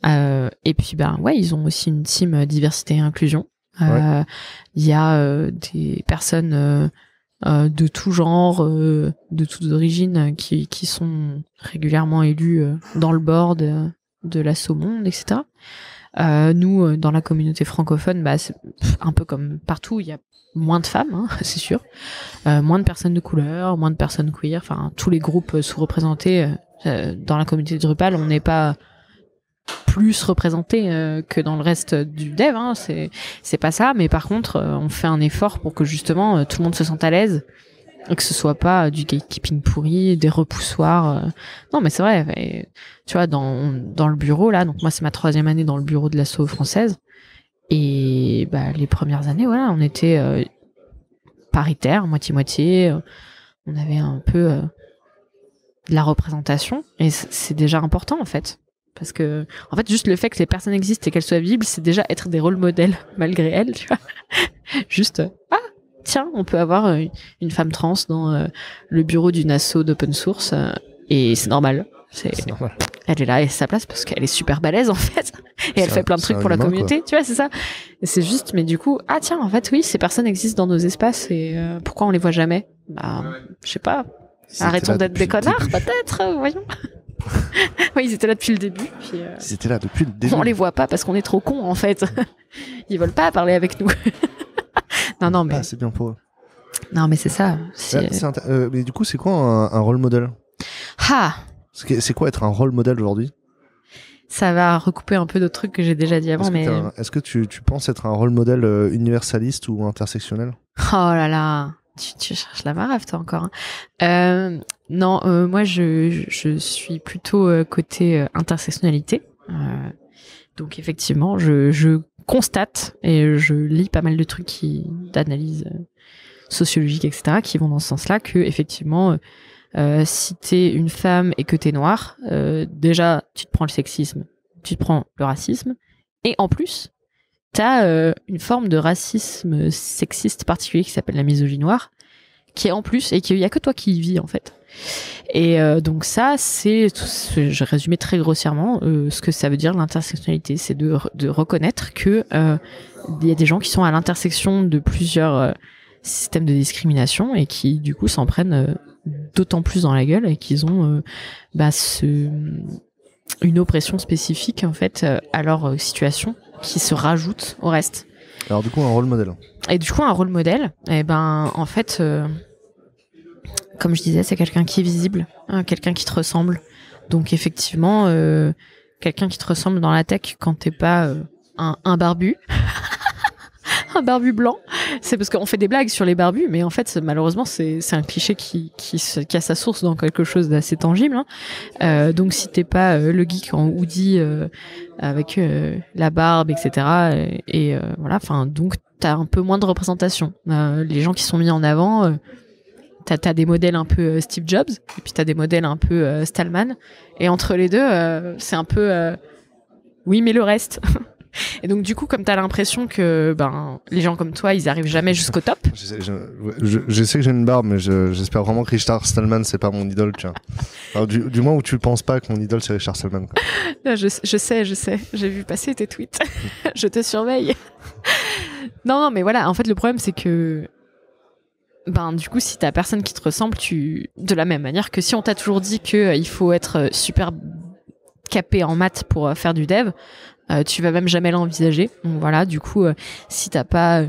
Et puis, ils ont aussi une team diversité et inclusion. Il y a des personnes de tout genre, de toutes origines, qui sont régulièrement élues dans le board de l'Asso Monde, etc. Nous, dans la communauté francophone, c'est un peu comme partout, il y a moins de femmes, hein, c'est sûr, moins de personnes de couleur, moins de personnes queer, enfin tous les groupes sous-représentés dans la communauté de Drupal, on n'est pas plus représentés que dans le reste du dev, hein, c'est pas ça, mais par contre, on fait un effort pour que justement tout le monde se sente à l'aise. Et que ce soit pas du gatekeeping pourri, des repoussoirs. Non, mais c'est vrai. Et, tu vois, dans le bureau, là, donc moi, c'est ma 3e année dans le bureau de l'asso française. Et les premières années, voilà, on était paritaire, moitié-moitié. On avait un peu de la représentation. Et c'est déjà important, en fait. Parce que, en fait, juste le fait que les personnes existent et qu'elles soient visibles, c'est déjà être des rôles modèles malgré elles, tu vois. Juste, tiens, on peut avoir une femme trans dans le bureau d'une asso d'open source et c'est normal. C'est normal. Elle est là et sa place parce qu'elle est super balèze en fait et elle fait plein de trucs pour la communauté, quoi. Tu vois, c'est ça. Et c'est juste, mais du coup, tiens, en fait, oui, ces personnes existent dans nos espaces et pourquoi on les voit jamais? Bah, je sais pas. Arrêtons d'être des connards, peut-être, voyons. Oui, ils étaient là depuis le début. Puis, ils étaient là depuis le début. On les voit pas parce qu'on est trop cons en fait. Ils veulent pas parler avec nous. non, mais. C'est bien pour eux. Non, mais c'est ça. Mais du coup, c'est quoi un rôle modèle? C'est quoi être un rôle modèle aujourd'hui? Ça va recouper un peu d'autres trucs que j'ai déjà dit avant, mais. Est-ce que tu penses être un rôle modèle universaliste ou intersectionnel? Oh là là, tu cherches la marave toi encore. Non, moi je suis plutôt côté intersectionnalité. Donc effectivement, je constate et je lis pas mal de trucs d'analyse sociologique, etc., qui vont dans ce sens-là, que effectivement, si t'es une femme et que t'es noire, déjà tu te prends le sexisme, tu te prends le racisme, et en plus t'as une forme de racisme sexiste particulier qui s'appelle la misogynie noire, qui est en plus, et qu'il y a que toi qui y vis en fait. Et donc ça, je résumé très grossièrement ce que ça veut dire l'intersectionnalité, c'est de reconnaître que il y a des gens qui sont à l'intersection de plusieurs systèmes de discrimination et qui du coup s'en prennent d'autant plus dans la gueule et qu'ils ont une oppression spécifique en fait à leur situation qui se rajoute au reste. Alors du coup un rôle modèle. Et du coup un rôle modèle, en fait comme je disais, c'est quelqu'un qui est visible, quelqu'un qui te ressemble. Donc effectivement, quelqu'un qui te ressemble dans la tech quand t'es pas un barbu. Un barbu blanc, c'est parce qu'on fait des blagues sur les barbus, mais en fait malheureusement c'est un cliché qui a sa source dans quelque chose d'assez tangible, hein. Donc si t'es pas le geek en hoodie avec la barbe, etc. Et voilà, enfin donc t'as un peu moins de représentation. Les gens qui sont mis en avant, t'as des modèles un peu Steve Jobs et puis t'as des modèles un peu Stallman, et entre les deux c'est un peu oui mais le reste. Et donc du coup, comme t'as l'impression que les gens comme toi, ils arrivent jamais jusqu'au top. Je sais que j'ai une barbe, mais j'espère vraiment que Richard Stallman c'est pas mon idole, tiens. Alors, du moins où tu penses pas que mon idole c'est Richard Stallman, quoi. Non, je sais, j'ai vu passer tes tweets. Je te surveille. Non, mais voilà, en fait le problème c'est que du coup, si t'as personne qui te ressemble, de la même manière que si on t'a toujours dit que il faut être super capé en maths pour faire du dev, tu vas même jamais l'envisager. Donc voilà, du coup, si t'as pas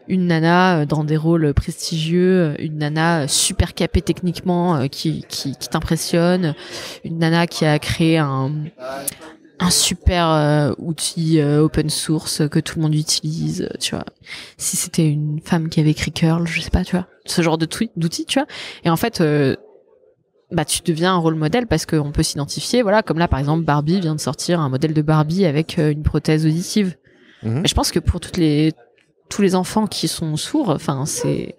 une nana dans des rôles prestigieux, une nana super capée techniquement qui t'impressionne, une nana qui a créé un super outil open source que tout le monde utilise, tu vois. Si c'était une femme qui avait écrit curl, je sais pas, tu vois, ce genre d'outil, tu vois. Et en fait, tu deviens un rôle modèle parce qu'on peut s'identifier, voilà, comme là par exemple Barbie vient de sortir un modèle de Barbie avec une prothèse auditive. Mais je pense que pour tous les enfants qui sont sourds, enfin c'est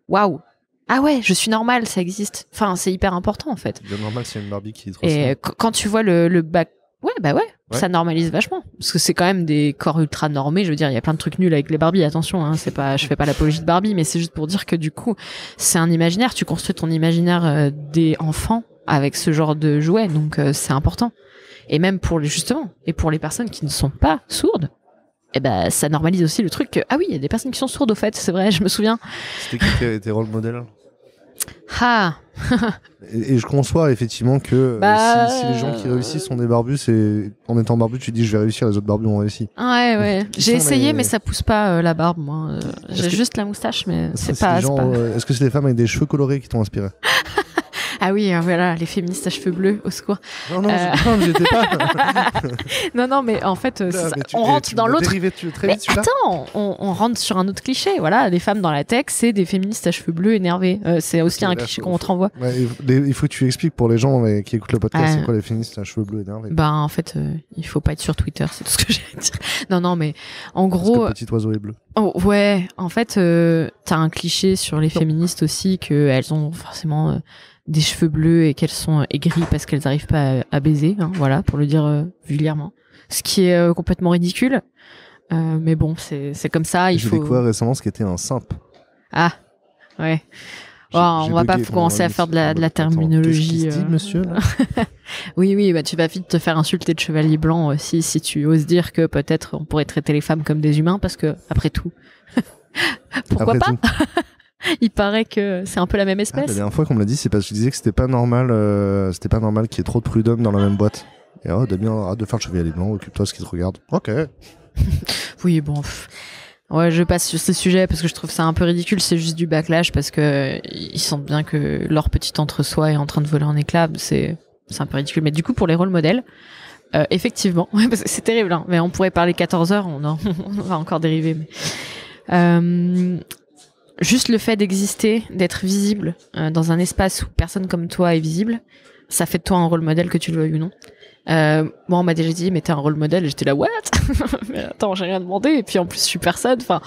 waouh. Ah ouais, je suis normale, ça existe. Enfin, c'est hyper important en fait. C'est normal, c'est une Barbie qui te ressemble. Et quand tu vois le bac, ouais, ça normalise vachement parce que c'est quand même des corps ultra normés. Je veux dire, il y a plein de trucs nuls avec les Barbies. Attention, hein, je fais pas l'apologie de Barbie, mais c'est juste pour dire que du coup, c'est un imaginaire. Tu construis ton imaginaire des enfants avec ce genre de jouets, donc c'est important. Et même pour les personnes qui ne sont pas sourdes, ça normalise aussi le truc que oui, il y a des personnes qui sont sourdes au fait. C'est vrai, je me souviens. C'était qui tes rôles modèles? Et je conçois effectivement que si les gens qui réussissent sont des barbus, en étant barbu, tu dis je vais réussir, les autres barbus ont réussi. Ouais. J'ai essayé, mais ça pousse pas la barbe, moi. J'ai juste la moustache, mais c'est pas. Est-ce que c'est des femmes avec des cheveux colorés qui t'ont inspiré? Ah oui, voilà, les féministes à cheveux bleus, au secours. Non, j'étais pas. non, mais en fait, on rentre dans l'autre. Mais attends, on rentre sur un autre cliché. Voilà, les femmes dans la tech, c'est des féministes à cheveux bleus énervés. C'est aussi un cliché qu'on te renvoie. Il faut que tu expliques pour les gens qui écoutent le podcast, c'est quoi les féministes à cheveux bleus énervés? En fait, il faut pas être sur Twitter, c'est tout ce que j'ai à dire. Non, mais en gros. Parce que petit oiseau est bleu. Oh, ouais, en fait, t'as un cliché sur les féministes aussi, qu'elles ont forcément des cheveux bleus et qu'elles sont aigries parce qu'elles n'arrivent pas à baiser, hein, voilà, pour le dire vulgairement. Ce qui est complètement ridicule. Mais bon, c'est comme ça. J'ai découvert récemment ce qu'était un simp. Ah, ouais. On va pas commencer à faire de la terminologie. Qu'est-ce qu'il dit, monsieur là Oui, bah tu vas vite te faire insulter de chevalier blanc aussi si tu oses dire que peut-être on pourrait traiter les femmes comme des humains parce que après tout, pourquoi pas Il paraît que c'est un peu la même espèce. La dernière fois qu'on me l'a dit, c'est parce que je disais que c'était pas normal qu'il y ait trop de prud'hommes dans la même boîte. Et Damien, arrête de faire le chevalier blanc, occupe-toi de ce qui te regarde. Ok. Oui, bon. Ouais, je passe sur ces sujets parce que je trouve ça un peu ridicule. C'est juste du backlash parce que ils sentent bien que leur petit entre-soi est en train de voler en éclats. C'est un peu ridicule. Mais du coup, pour les rôles modèles, effectivement, parce que c'est terrible. Hein, mais on pourrait parler 14 heures, on va encore dériver. Mais, juste le fait d'exister, d'être visible dans un espace où personne comme toi est visible, ça fait de toi un rôle modèle, que tu le veuilles ou non. Moi on m'a déjà dit mais t'es un rôle modèle et j'étais là what mais attends, j'ai rien demandé et puis en plus je suis personne, enfin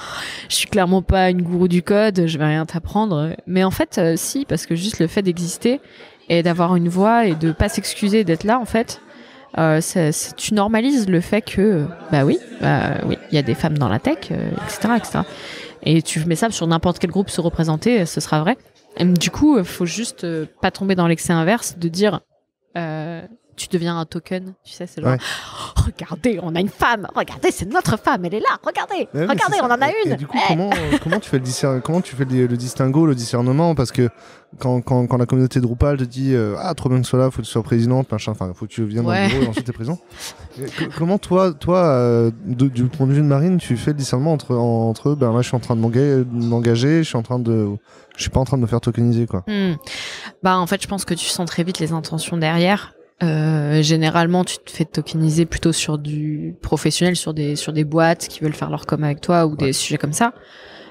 je suis clairement pas une gourou du code, je vais rien t'apprendre, mais en fait si, parce que juste le fait d'exister et d'avoir une voix et de pas s'excuser d'être là en fait, tu normalises le fait que oui il y a des femmes dans la tech, etc. Et tu mets ça sur n'importe quel groupe se représenter, ce sera vrai. Et du coup faut juste pas tomber dans l'excès inverse de dire tu deviens un token, tu sais, c'est genre, ouais. Oh, regardez, on a une femme, regardez, c'est notre femme, elle est là, regardez, regardez, on en a une. Et du coup, comment tu fais le distinguo, le discernement, parce que quand la communauté Drupal te dit trop bien que tu sois là, faut que tu sois présidente, machin, enfin, faut que tu viennes dans le bureau et ensuite t'es président. Comment toi, du point de vue de Marine, tu fais le discernement entre là, je suis en train de m'engager, je suis pas en train de me faire tokeniser, quoi. En fait, je pense que tu sens très vite les intentions derrière. Généralement, tu te fais tokeniser plutôt sur du professionnel, sur des boîtes qui veulent faire leur com avec toi ou des sujets comme ça,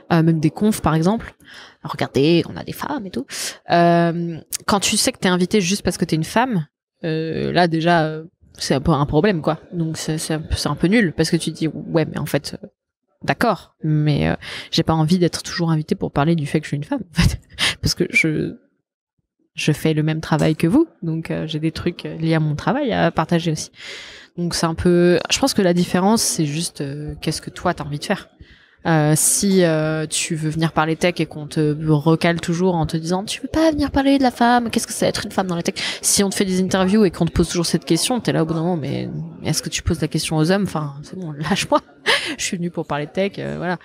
même des confs par exemple. Alors, regardez, on a des femmes et tout. Quand tu sais que t'es invité juste parce que t'es une femme, là déjà c'est un peu un problème, quoi. Donc c'est un peu nul parce que tu te dis ouais mais en fait d'accord, mais j'ai pas envie d'être toujours invité pour parler du fait que je suis une femme en fait. Parce que je fais le même travail que vous, donc j'ai des trucs liés à mon travail à partager aussi. Donc c'est un peu, je pense que la différence c'est juste qu'est-ce que toi t'as envie de faire. Si tu veux venir parler tech et qu'on te recale toujours en te disant tu veux pas venir parler de la femme, qu'est-ce que c'est être une femme dans la tech, si on te fait des interviews et qu'on te pose toujours cette question, t'es là au bout d'un moment, mais est-ce que tu poses la question aux hommes, enfin c'est bon, lâche-moi. Je suis venue pour parler tech, voilà.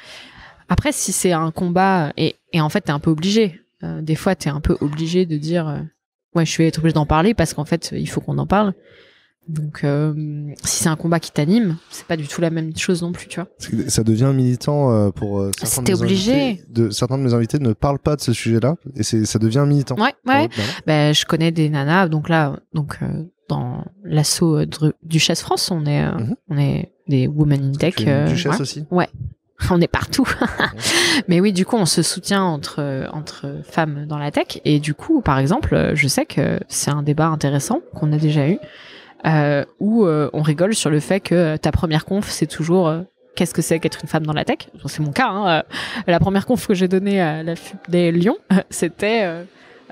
Après si c'est un combat et en fait t'es un peu obligé. Des fois, t'es un peu obligé de dire ouais, je vais être obligé d'en parler parce qu'en fait, il faut qu'on en parle. Donc, si c'est un combat qui t'anime, c'est pas du tout la même chose non plus, tu vois. Ça devient militant pour certains de mes invités ne parlent pas de ce sujet-là et ça devient militant. Ouais. Je connais des nanas, donc dans l'assaut Duchesse France, on est des women in tech. Duchesse aussi. Ouais. On est partout. Mais oui, du coup, on se soutient entre femmes dans la tech. Et du coup, par exemple, je sais que c'est un débat intéressant qu'on a déjà eu, où on rigole sur le fait que ta première conf, c'est toujours qu'est-ce que c'est qu'être une femme dans la tech. C'est mon cas. Hein. La première conf que j'ai donnée à la FUP des Lyon, c'était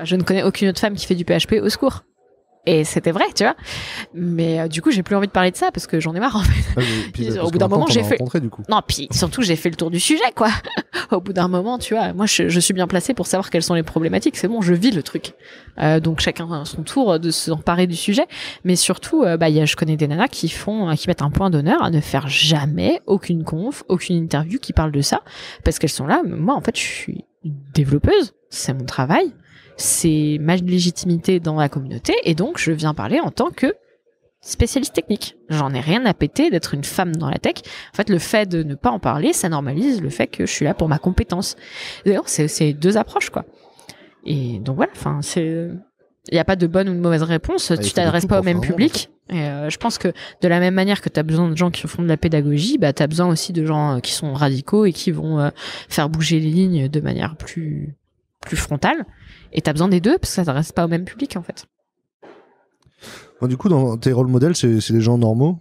je ne connais aucune autre femme qui fait du PHP, au secours. Et c'était vrai, tu vois. Mais du coup, j'ai plus envie de parler de ça parce que j'en ai marre, en fait. Au bout d'un moment, j'ai fait. Non, puis surtout, j'ai fait le tour du sujet, quoi. Au bout d'un moment, tu vois, moi, je suis bien placée pour savoir quelles sont les problématiques. C'est bon, je vis le truc. Donc, chacun a son tour de s'emparer du sujet. Mais surtout, je connais des nanas qui mettent un point d'honneur à ne faire jamais aucune conf, aucune interview qui parle de ça. Parce qu'elles sont là. Moi, en fait, je suis développeuse. C'est mon travail. C'est ma légitimité dans la communauté et donc je viens parler en tant que spécialiste technique. J'en ai rien à péter d'être une femme dans la tech. En fait, le fait de ne pas en parler, ça normalise le fait que je suis là pour ma compétence. D'ailleurs, c'est deux approches, quoi. Et donc voilà, enfin, il n'y a pas de bonne ou de mauvaise réponse. Tu t'adresses pas au même public. Et je pense que de la même manière que tu as besoin de gens qui font de la pédagogie, tu as besoin aussi de gens qui sont radicaux et qui vont faire bouger les lignes de manière plus frontale. Et t'as besoin des deux parce que ça ne reste pas au même public en fait. Bon, du coup, dans tes rôles modèles, c'est les gens normaux.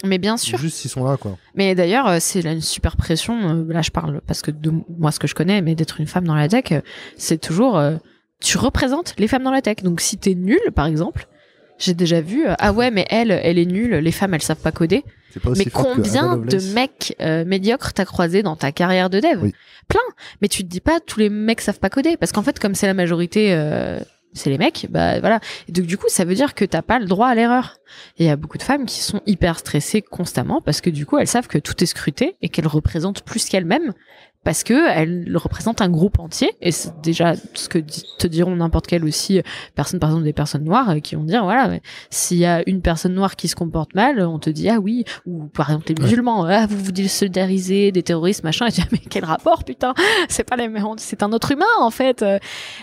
Mais bien sûr. Juste s'ils sont là, quoi. Mais d'ailleurs, c'est là une super pression. Là, je parle parce que de moi, ce que je connais, mais d'être une femme dans la tech, c'est toujours tu représentes les femmes dans la tech. Donc si t'es nul, par exemple, j'ai déjà vu, ah ouais, mais elle est nulle, les femmes, elles savent pas coder. Mais combien de mecs médiocres t'as croisé dans ta carrière de dev? Oui. Plein. Mais tu te dis pas, tous les mecs savent pas coder. Parce qu'en fait, comme c'est la majorité, c'est les mecs, bah voilà. Et donc du coup, ça veut dire que t'as pas le droit à l'erreur. Et il y a beaucoup de femmes qui sont hyper stressées constamment parce que du coup, elles savent que tout est scruté et qu'elles représentent plus qu'elles-mêmes parce que elles représentent un groupe entier. Et c'est déjà ce que te diront n'importe quelle aussi personne, par exemple des personnes noires, qui vont dire voilà, s'il y a une personne noire qui se comporte mal, on te dit ah oui, ou par exemple les musulmans, ah vous vous solidarisez des terroristes machin, et tu dis mais quel rapport putain, c'est pas les mêmes, c'est un autre humain en fait.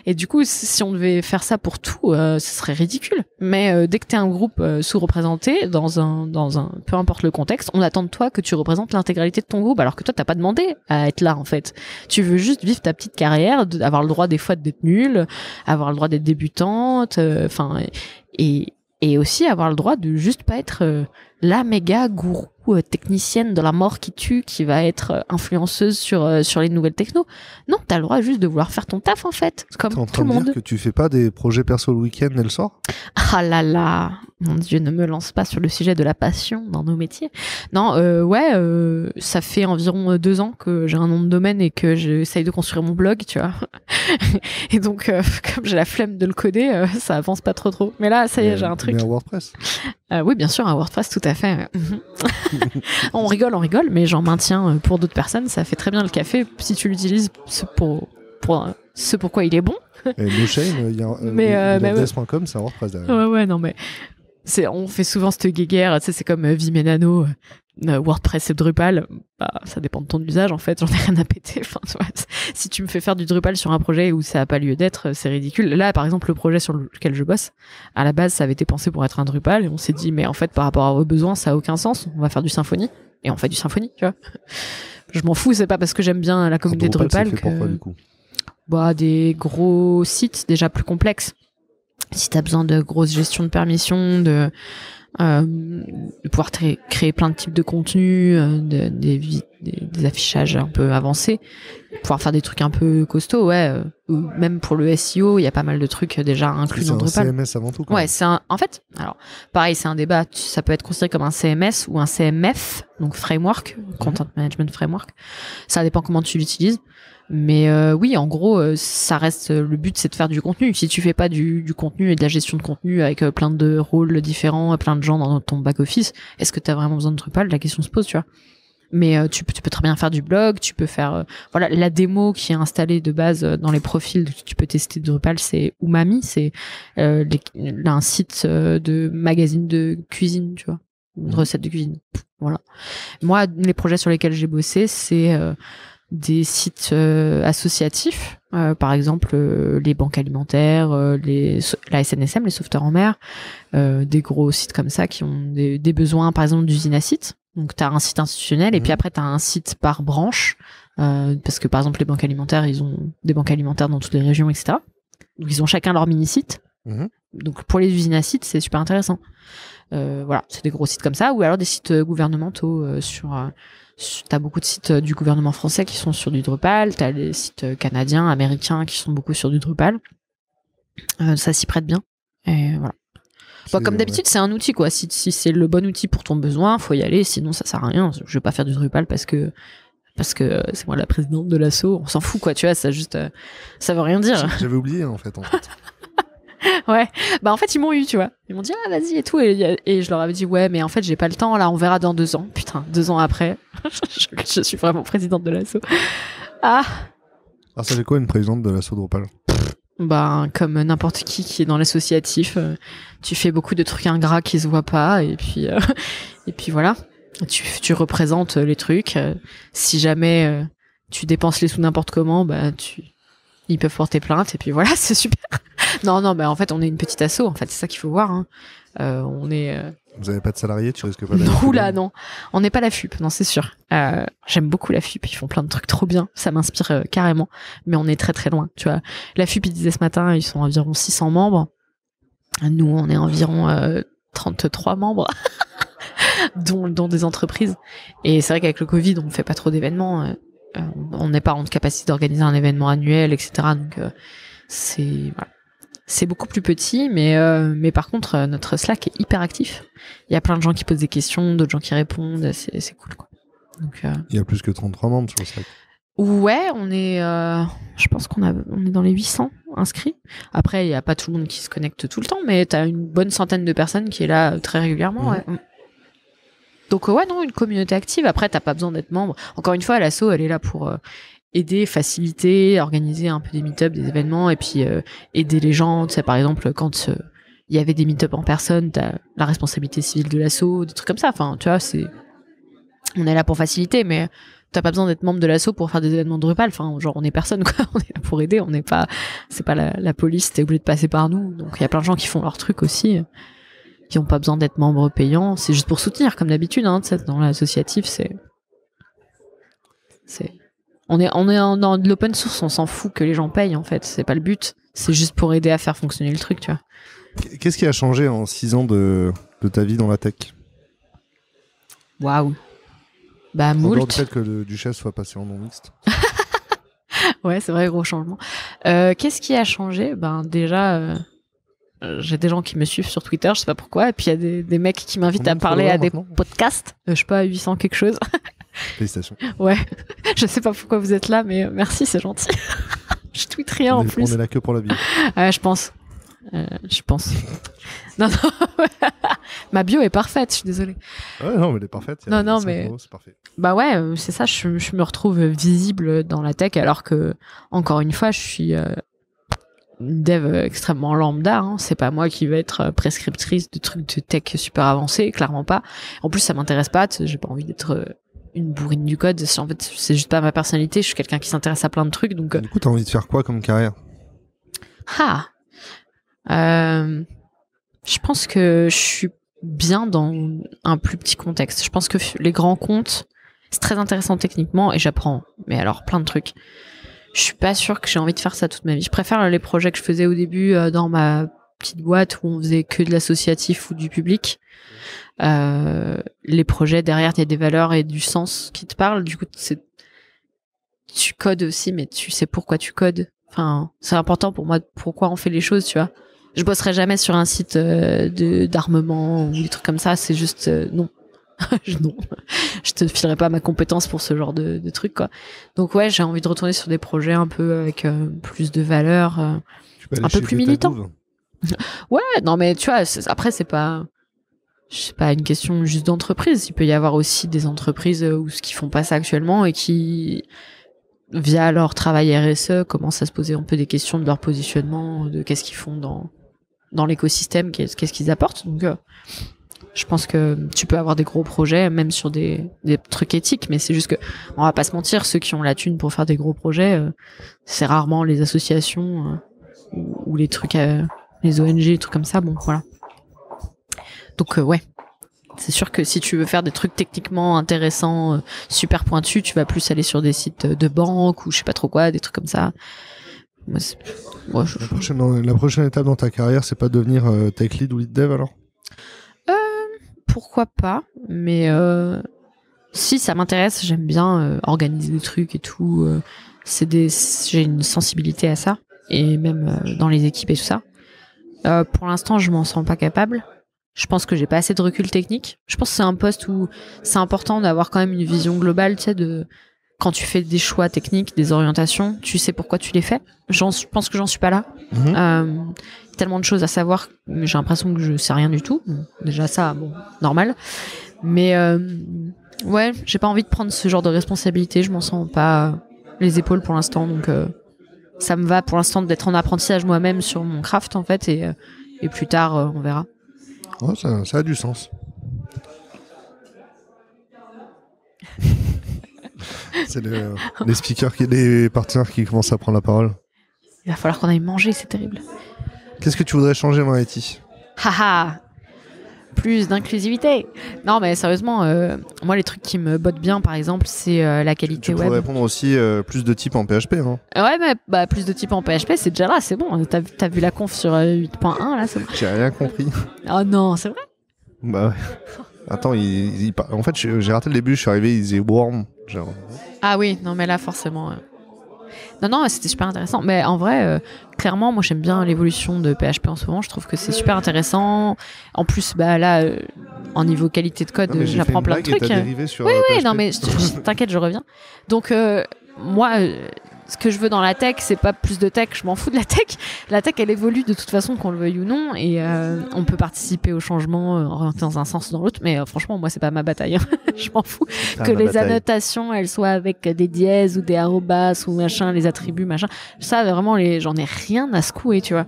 Et du coup, si on devait faire ça pour tout, ce serait ridicule. Mais dès que t'es un groupe sous-représenté dans un peu importe le contexte, on attend de toi que tu représentes l'intégralité de ton groupe, alors que toi t'as pas demandé à être là en fait. Tu veux juste vivre ta petite carrière, avoir le droit des fois d'être nulle, avoir le droit d'être débutante, enfin et aussi avoir le droit de juste pas être la méga gourou technicienne de la mort qui tue, qui va être influenceuse sur les nouvelles techno. Non, t'as le droit juste de vouloir faire ton taf en fait, comme tout le monde. T'es en train de dire que tu fais pas des projets perso le week-end et le soir? Ah là là, mon Dieu, ne me lance pas sur le sujet de la passion dans nos métiers. Non, ça fait environ 2 ans que j'ai un nom de domaine et que j'essaye de construire mon blog, tu vois. Et donc, comme j'ai la flemme de le coder, ça avance pas trop. Mais là, ça y est, j'ai un truc. Mais un WordPress? Oui, bien sûr, un WordPress, tout à fait. On rigole, mais j'en maintiens pour d'autres personnes. Ça fait très bien le café si tu l'utilises pour ce pourquoi il est bon. Et no shame, il y a WordPress.com, c'est un WordPress derrière. Ouais, non mais on fait souvent cette guéguerre, tu sais, c'est comme Vim et Nano, WordPress et Drupal, bah ça dépend de ton usage en fait, j'en ai rien à péter. Enfin, tu vois, si tu me fais faire du Drupal sur un projet où ça a pas lieu d'être, c'est ridicule. Là, par exemple, le projet sur lequel je bosse, à la base, ça avait été pensé pour être un Drupal et on s'est dit mais en fait par rapport à vos besoins, ça a aucun sens. On va faire du Symfony et on fait du Symfony, tu vois. Je m'en fous, c'est pas parce que j'aime bien la communauté Drupal que pourquoi, du coup des gros sites déjà plus complexes. Si t'as besoin de grosses gestions de permissions, de pouvoir créer plein de types de contenus, des affichages un peu avancés, pouvoir faire des trucs un peu costauds, ou même pour le SEO, il y a pas mal de trucs déjà inclus dans Drupal. C'est un CMS avant tout, quoi. Ouais, en fait, alors, pareil, c'est un débat, ça peut être considéré comme un CMS ou un CMF, donc framework, Content Management Framework. Ça dépend comment tu l'utilises. Mais oui, en gros, ça reste le but, c'est de faire du contenu. Si tu fais pas du contenu et de la gestion de contenu avec plein de rôles différents, plein de gens dans ton back office, est-ce que tu as vraiment besoin de Drupal? La question se pose, tu vois. Mais tu peux très bien faire du blog, tu peux faire la démo qui est installée de base dans les profils que tu peux tester de Drupal, c'est Umami, c'est un site de magazine de cuisine, tu vois, une recette de cuisine. Voilà. Moi, les projets sur lesquels j'ai bossé, c'est des sites associatifs, par exemple les banques alimentaires, la SNSM, les sauveteurs en mer, des gros sites comme ça qui ont des besoins, par exemple d'usine à site. Donc tu as un site institutionnel et puis après tu as un site par branche, parce que par exemple les banques alimentaires, ils ont des banques alimentaires dans toutes les régions, etc. Donc ils ont chacun leur mini-site. Donc pour les usines à sites, c'est super intéressant. Voilà, c'est des gros sites comme ça, ou alors des sites gouvernementaux t'as beaucoup de sites du gouvernement français qui sont sur du Drupal, t'as les sites canadiens, américains qui sont beaucoup sur du Drupal. Ça s'y prête bien. Et voilà. Bon, comme d'habitude, c'est un outil, quoi. Si c'est le bon outil pour ton besoin, faut y aller, sinon ça sert à rien. Je vais pas faire du Drupal parce que c'est moi la présidente de l'asso, on s'en fout, quoi, tu vois, ça veut rien dire. J'avais oublié, en fait. Ouais, bah en fait ils m'ont eu, tu vois, ils m'ont dit ah vas-y et tout, et je leur avais dit ouais mais en fait j'ai pas le temps, là on verra dans 2 ans. Putain, 2 ans après je suis vraiment présidente de l'asso. Ah, ça fait quoi une présidente de l'asso Drupal? Bah comme n'importe qui est dans l'associatif, tu fais beaucoup de trucs ingrats qui se voient pas, et puis voilà, tu représentes les trucs, si jamais tu dépenses les sous n'importe comment, bah ils peuvent porter plainte, et puis voilà, c'est super. Non, bah en fait, on est une petite asso, en fait, c'est ça qu'il faut voir. Hein. On est. Vous avez pas de salariés, tu risques pas d'aller. Oula, non, on n'est pas la FUP, non, c'est sûr. J'aime beaucoup la FUP, ils font plein de trucs trop bien, ça m'inspire carrément. Mais on est très très loin, tu vois. La FUP, ils disaient ce matin, ils sont environ 600 membres. Nous, on est environ 33 membres, dont des entreprises. Et c'est vrai qu'avec le Covid, on fait pas trop d'événements. On n'est pas en capacité d'organiser un événement annuel, etc. Donc voilà. C'est beaucoup plus petit, mais par contre, notre Slack est hyper actif. Il y a plein de gens qui posent des questions, d'autres gens qui répondent, c'est cool, quoi. Donc, il y a plus que 33 membres sur le Slack. Ouais, je pense on est dans les 800 inscrits. Après, il n'y a pas tout le monde qui se connecte tout le temps, mais t'as une bonne centaine de personnes qui est là très régulièrement, ouais. Donc, ouais, non, une communauté active. Après, t'as pas besoin d'être membre. Encore une fois, l'asso, elle est là pour aider, faciliter, organiser un peu des meet-ups, des événements, et puis aider les gens. Tu sais, par exemple, quand il y avait des meet-ups en personne, t'as la responsabilité civile de l'asso, des trucs comme ça. Enfin, tu vois, on est là pour faciliter, mais t'as pas besoin d'être membre de l'asso pour faire des événements Drupal. Enfin, genre, on est personne, quoi. On est là pour aider. C'est pas la police. T'es obligé de passer par nous. Donc, il y a plein de gens qui font leur truc aussi, qui ont pas besoin d'être membres payants. C'est juste pour soutenir, comme d'habitude, hein. Tu sais, dans l'associatif, on est dans de l'open source. On s'en fout que les gens payent, en fait. C'est pas le but. C'est juste pour aider à faire fonctionner le truc, tu vois. Qu'est-ce qui a changé en 6 ans de ta vie dans la tech? Waouh. Bah, moult. En dehors du fait que le Duchesse soit passé en non mixte. Ouais, c'est vrai, gros changement. Qu'est-ce qui a changé? Ben, déjà, j'ai des gens qui me suivent sur Twitter, je sais pas pourquoi, et puis il y a des mecs qui m'invitent à parler à des podcasts. Je sais pas, 800 quelque chose. Félicitations. Ouais. Je sais pas pourquoi vous êtes là, mais merci, c'est gentil. Je tweete rien en plus. On est là que pour la vie. Je pense. Non. Ma bio est parfaite, je suis désolée. Ouais, non, mais elle est parfaite. Non, mais c'est parfait. Bah ouais, c'est ça, je me retrouve visible dans la tech, alors que, encore une fois, je suis une dev extrêmement lambda, hein. C'est pas moi qui vais être prescriptrice de trucs de tech super avancés, clairement pas. En plus, ça m'intéresse pas, j'ai pas envie d'être une bourrine du code. En fait, c'est juste pas ma personnalité, je suis quelqu'un qui s'intéresse à plein de trucs, donc... Du coup, t'as envie de faire quoi comme carrière? Je pense que je suis bien dans un plus petit contexte. Je pense que les grands comptes, c'est très intéressant techniquement et j'apprends, mais alors plein de trucs. Je suis pas sûre que j'ai envie de faire ça toute ma vie. Je préfère les projets que je faisais au début dans ma petite boîte où on faisait que de l'associatif ou du public. Les projets derrière, il y a des valeurs et du sens qui te parlent. Du coup, tu codes aussi, mais tu sais pourquoi tu codes. Enfin, c'est important pour moi pourquoi on fait les choses, tu vois. Je bosserai jamais sur un site d'armement ou des trucs comme ça. C'est juste non. Non, je te filerai pas ma compétence pour ce genre de trucs, quoi. Donc ouais, j'ai envie de retourner sur des projets un peu avec plus de valeur, un peu plus militant. Ouais, non mais tu vois, après c'est pas une question juste d'entreprise. Il peut y avoir aussi des entreprises qui font pas ça actuellement et qui, via leur travail RSE, commencent à se poser un peu des questions de leur positionnement, de qu'est-ce qu'ils font dans l'écosystème, qu'est-ce qu'ils apportent. Donc je pense que tu peux avoir des gros projets, même sur des trucs éthiques, mais c'est juste que, on va pas se mentir, ceux qui ont la thune pour faire des gros projets, c'est rarement les associations ou les trucs, les ONG, des trucs comme ça. Bon, voilà. Donc ouais, c'est sûr que si tu veux faire des trucs techniquement intéressants, super pointus, tu vas plus aller sur des sites de banque ou je sais pas trop quoi, des trucs comme ça. Moi, la prochaine étape dans ta carrière, c'est pas de devenir tech lead ou lead dev alors? Pourquoi pas, mais si ça m'intéresse, j'aime bien organiser des trucs et tout. J'ai une sensibilité à ça, et même dans les équipes et tout ça. Pour l'instant, je m'en sens pas capable. Je pense que j'ai pas assez de recul technique. Je pense que c'est un poste où c'est important d'avoir quand même une vision globale, tu sais, quand tu fais des choix techniques, des orientations, tu sais pourquoi tu les fais. Je pense que j'en suis pas là. Tellement de choses à savoir, mais j'ai l'impression que je sais rien du tout. Déjà ça, bon, normal. Mais ouais, j'ai pas envie de prendre ce genre de responsabilité. Je m'en sens pas les épaules pour l'instant, donc ça me va pour l'instant d'être en apprentissage moi-même sur mon craft en fait, et plus tard on verra. Ouais, ça a du sens. C'est les speakers, les partenaires qui commencent à prendre la parole. Il va falloir qu'on aille manger, c'est terrible. Qu'est-ce que tu voudrais changer dans l'IT? Haha, plus d'inclusivité. Non, mais sérieusement, moi, les trucs qui me bottent bien, par exemple, c'est la qualité web. Tu pourrais répondre aussi plus de types en PHP. Hein. Ouais, mais plus de types en PHP, c'est déjà là, c'est bon. T'as vu la conf sur 8.1, là, c'est bon. J'ai rien compris. Oh non, c'est vrai? Bah ouais. Attends, en fait, j'ai raté le début, je suis arrivé, il disait worm. Genre... Ah oui, non, mais là, forcément... Non, c'était super intéressant. Mais en vrai, clairement, moi j'aime bien l'évolution de PHP en ce moment. Je trouve que c'est super intéressant. En plus, là, en niveau qualité de code, j'apprends plein de trucs. Oui, non, mais t'inquiète, je reviens. Donc, moi, ce que je veux dans la tech, c'est pas plus de tech. Je m'en fous de la tech. La tech, elle évolue de toute façon, qu'on le veuille ou non, et on peut participer au changement dans un sens ou dans l'autre. Mais franchement, moi, c'est pas ma bataille. Hein. Je m'en fous que les annotations, elles soient avec des dièses ou des arrobas ou machin, les attributs, machin. Ça, vraiment, j'en ai rien à secouer, tu vois.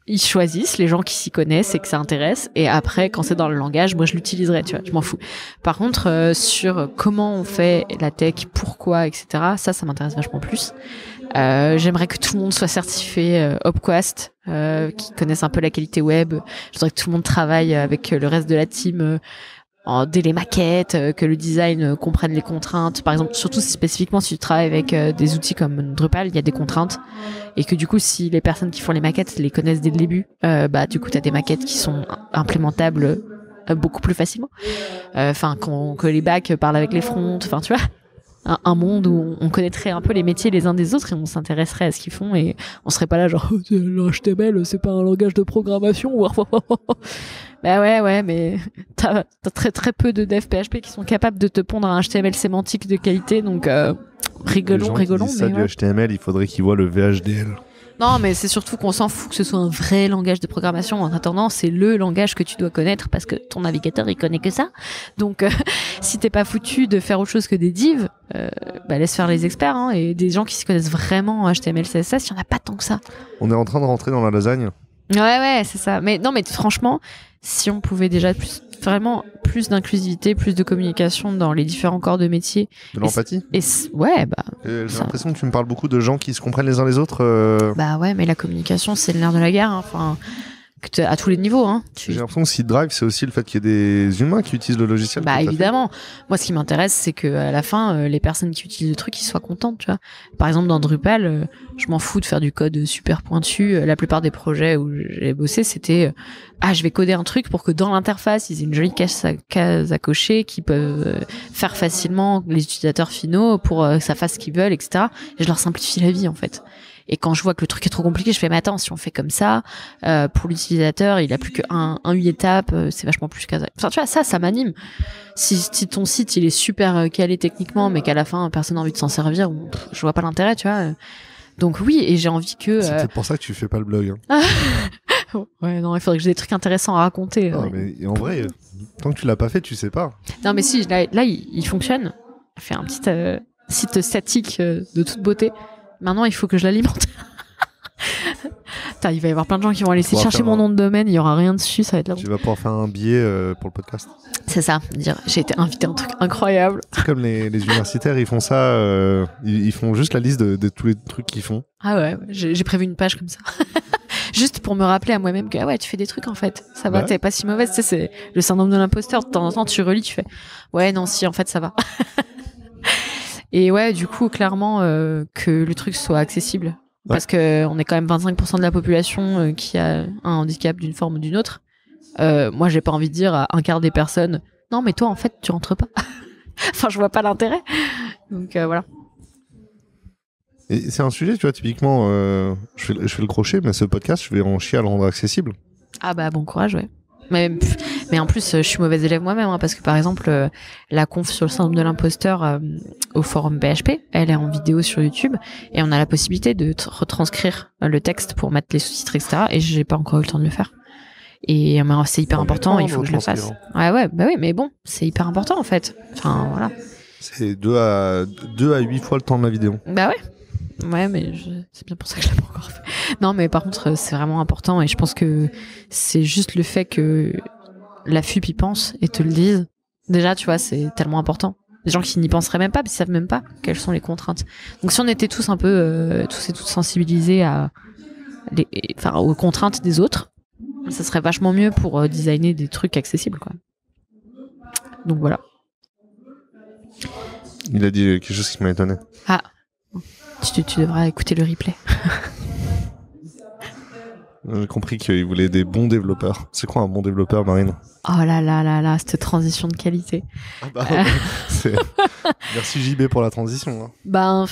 Ils choisissent les gens qui s'y connaissent et que ça intéresse, et après quand c'est dans le langage, moi je l'utiliserai, tu vois, je m'en fous. Par contre, sur comment on fait la tech, pourquoi, etc., ça m'intéresse vachement plus. J'aimerais que tout le monde soit certifié Opquast, qui connaissent un peu la qualité web. Je voudrais que tout le monde travaille avec le reste de la team dès les maquettes, que le design comprenne les contraintes. Par exemple, surtout spécifiquement si tu travailles avec des outils comme Drupal, il y a des contraintes, et que du coup, si les personnes qui font les maquettes les connaissent dès le début, du coup, t'as des maquettes qui sont implémentables beaucoup plus facilement. Que les backs parlent avec les fronts, enfin, tu vois. Un monde où on connaîtrait un peu les métiers les uns des autres et on s'intéresserait à ce qu'ils font, et on serait pas là genre l'HTML c'est pas un langage de programmation. Ouais, mais t'as très très peu de devs PHP qui sont capables de te pondre un HTML sémantique de qualité, donc rigolons. Qui disent ça, du HTML, il faudrait qu'ils voient le VHDL. Non, mais c'est surtout qu'on s'en fout que ce soit un vrai langage de programmation. En attendant, c'est le langage que tu dois connaître parce que ton navigateur, il connaît que ça. Donc, si t'es pas foutu de faire autre chose que des divs, laisse faire les experts, hein, et des gens qui s'y connaissent vraiment en HTML, CSS, il y en a pas tant que ça. On est en train de rentrer dans la lasagne. Ouais, c'est ça. Mais non, mais franchement, si on pouvait déjà vraiment plus d'inclusivité, plus de communication dans les différents corps de métier. De l'empathie. Ouais, j'ai l'impression que tu me parles beaucoup de gens qui se comprennent les uns les autres. Bah ouais, mais la communication, c'est le nerf de la guerre. Hein. Enfin, à tous les niveaux. Hein. J'ai l'impression que si Drive, c'est aussi le fait qu'il y ait des humains qui utilisent le logiciel. Bah évidemment. Moi, ce qui m'intéresse, c'est que à la fin, les personnes qui utilisent le truc, ils soient contentes, tu vois. Par exemple, dans Drupal, je m'en fous de faire du code super pointu. La plupart des projets où j'ai bossé, c'était je vais coder un truc pour que dans l'interface, ils aient une jolie case à cocher qu'ils peuvent faire facilement les utilisateurs finaux pour que ça fasse ce qu'ils veulent, etc. Et je leur simplifie la vie, en fait. Et quand je vois que le truc est trop compliqué, je fais mais attends, si on fait comme ça, pour l'utilisateur, il a plus qu'un 8 étapes, c'est vachement plus qu'un. Enfin, tu vois, ça m'anime. Si ton site il est super calé techniquement, mais qu'à la fin personne n'a envie de s'en servir, je vois pas l'intérêt, tu vois. Donc oui, et j'ai envie que. C'est peut-être pour ça que tu fais pas le blog. Hein. Ouais, non, il faudrait que j'ai des trucs intéressants à raconter. Non, mais en vrai, tant que tu l'as pas fait, tu sais pas. Non, mais si, là il fonctionne. Il fait un petit site statique de toute beauté. Maintenant, il faut que je l'alimente. Il va y avoir plein de gens qui vont aller essayer de chercher mon nom de domaine, il y aura rien dessus, ça va être là. Tu vas pouvoir faire un billet pour le podcast. C'est ça, dire j'ai été invité à un truc incroyable. C'est comme les universitaires, ils font ça, ils font juste la liste de tous les trucs qu'ils font. Ah ouais, j'ai prévu une page comme ça. Juste pour me rappeler à moi-même que tu fais des trucs en fait, ça va, t'es pas si mauvaise, tu sais, c'est le syndrome de l'imposteur, de temps en temps tu relis, tu fais ouais non si en fait ça va. Et ouais, du coup, clairement, que le truc soit accessible. Ouais. Parce que on est quand même 25% de la population qui a un handicap d'une forme ou d'une autre. Moi, j'ai pas envie de dire à un quart des personnes, non, mais toi, en fait, tu rentres pas. Enfin, je vois pas l'intérêt. Donc, voilà. Et c'est un sujet, tu vois, typiquement, je fais le crochet, mais ce podcast, je vais en chier à le rendre accessible. Ah bah, bon courage, ouais. Mais en plus, je suis mauvaise élève moi-même, hein, parce que par exemple, la conf sur le syndrome de l'imposteur au forum PHP, elle est en vidéo sur YouTube, et on a la possibilité de retranscrire le texte pour mettre les sous-titres, etc. Et j'ai pas encore eu le temps de le faire. Et c'est hyper important, il faut que je le fasse. Ouais, bah oui, mais bon, c'est hyper important en fait. Enfin, voilà. C'est 2 à 8 fois le temps de ma vidéo. Bah ouais. Ouais, mais c'est bien pour ça que je l'ai pas encore fait. Non, mais par contre, c'est vraiment important, et je pense que c'est juste le fait que la FUP y pense et te le dise. Déjà, tu vois, c'est tellement important. Des gens qui n'y penseraient même pas, ils savent même pas quelles sont les contraintes. Donc, si on était tous un peu, tous et toutes sensibilisés aux contraintes des autres, ça serait vachement mieux pour designer des trucs accessibles, quoi. Donc voilà. Il a dit quelque chose qui m'a étonné. Ah. Tu devras écouter le replay. J'ai compris qu'il voulait des bons développeurs. C'est quoi un bon développeur, Marine ? Oh là, cette transition de qualité. Merci JB pour la transition. Hein.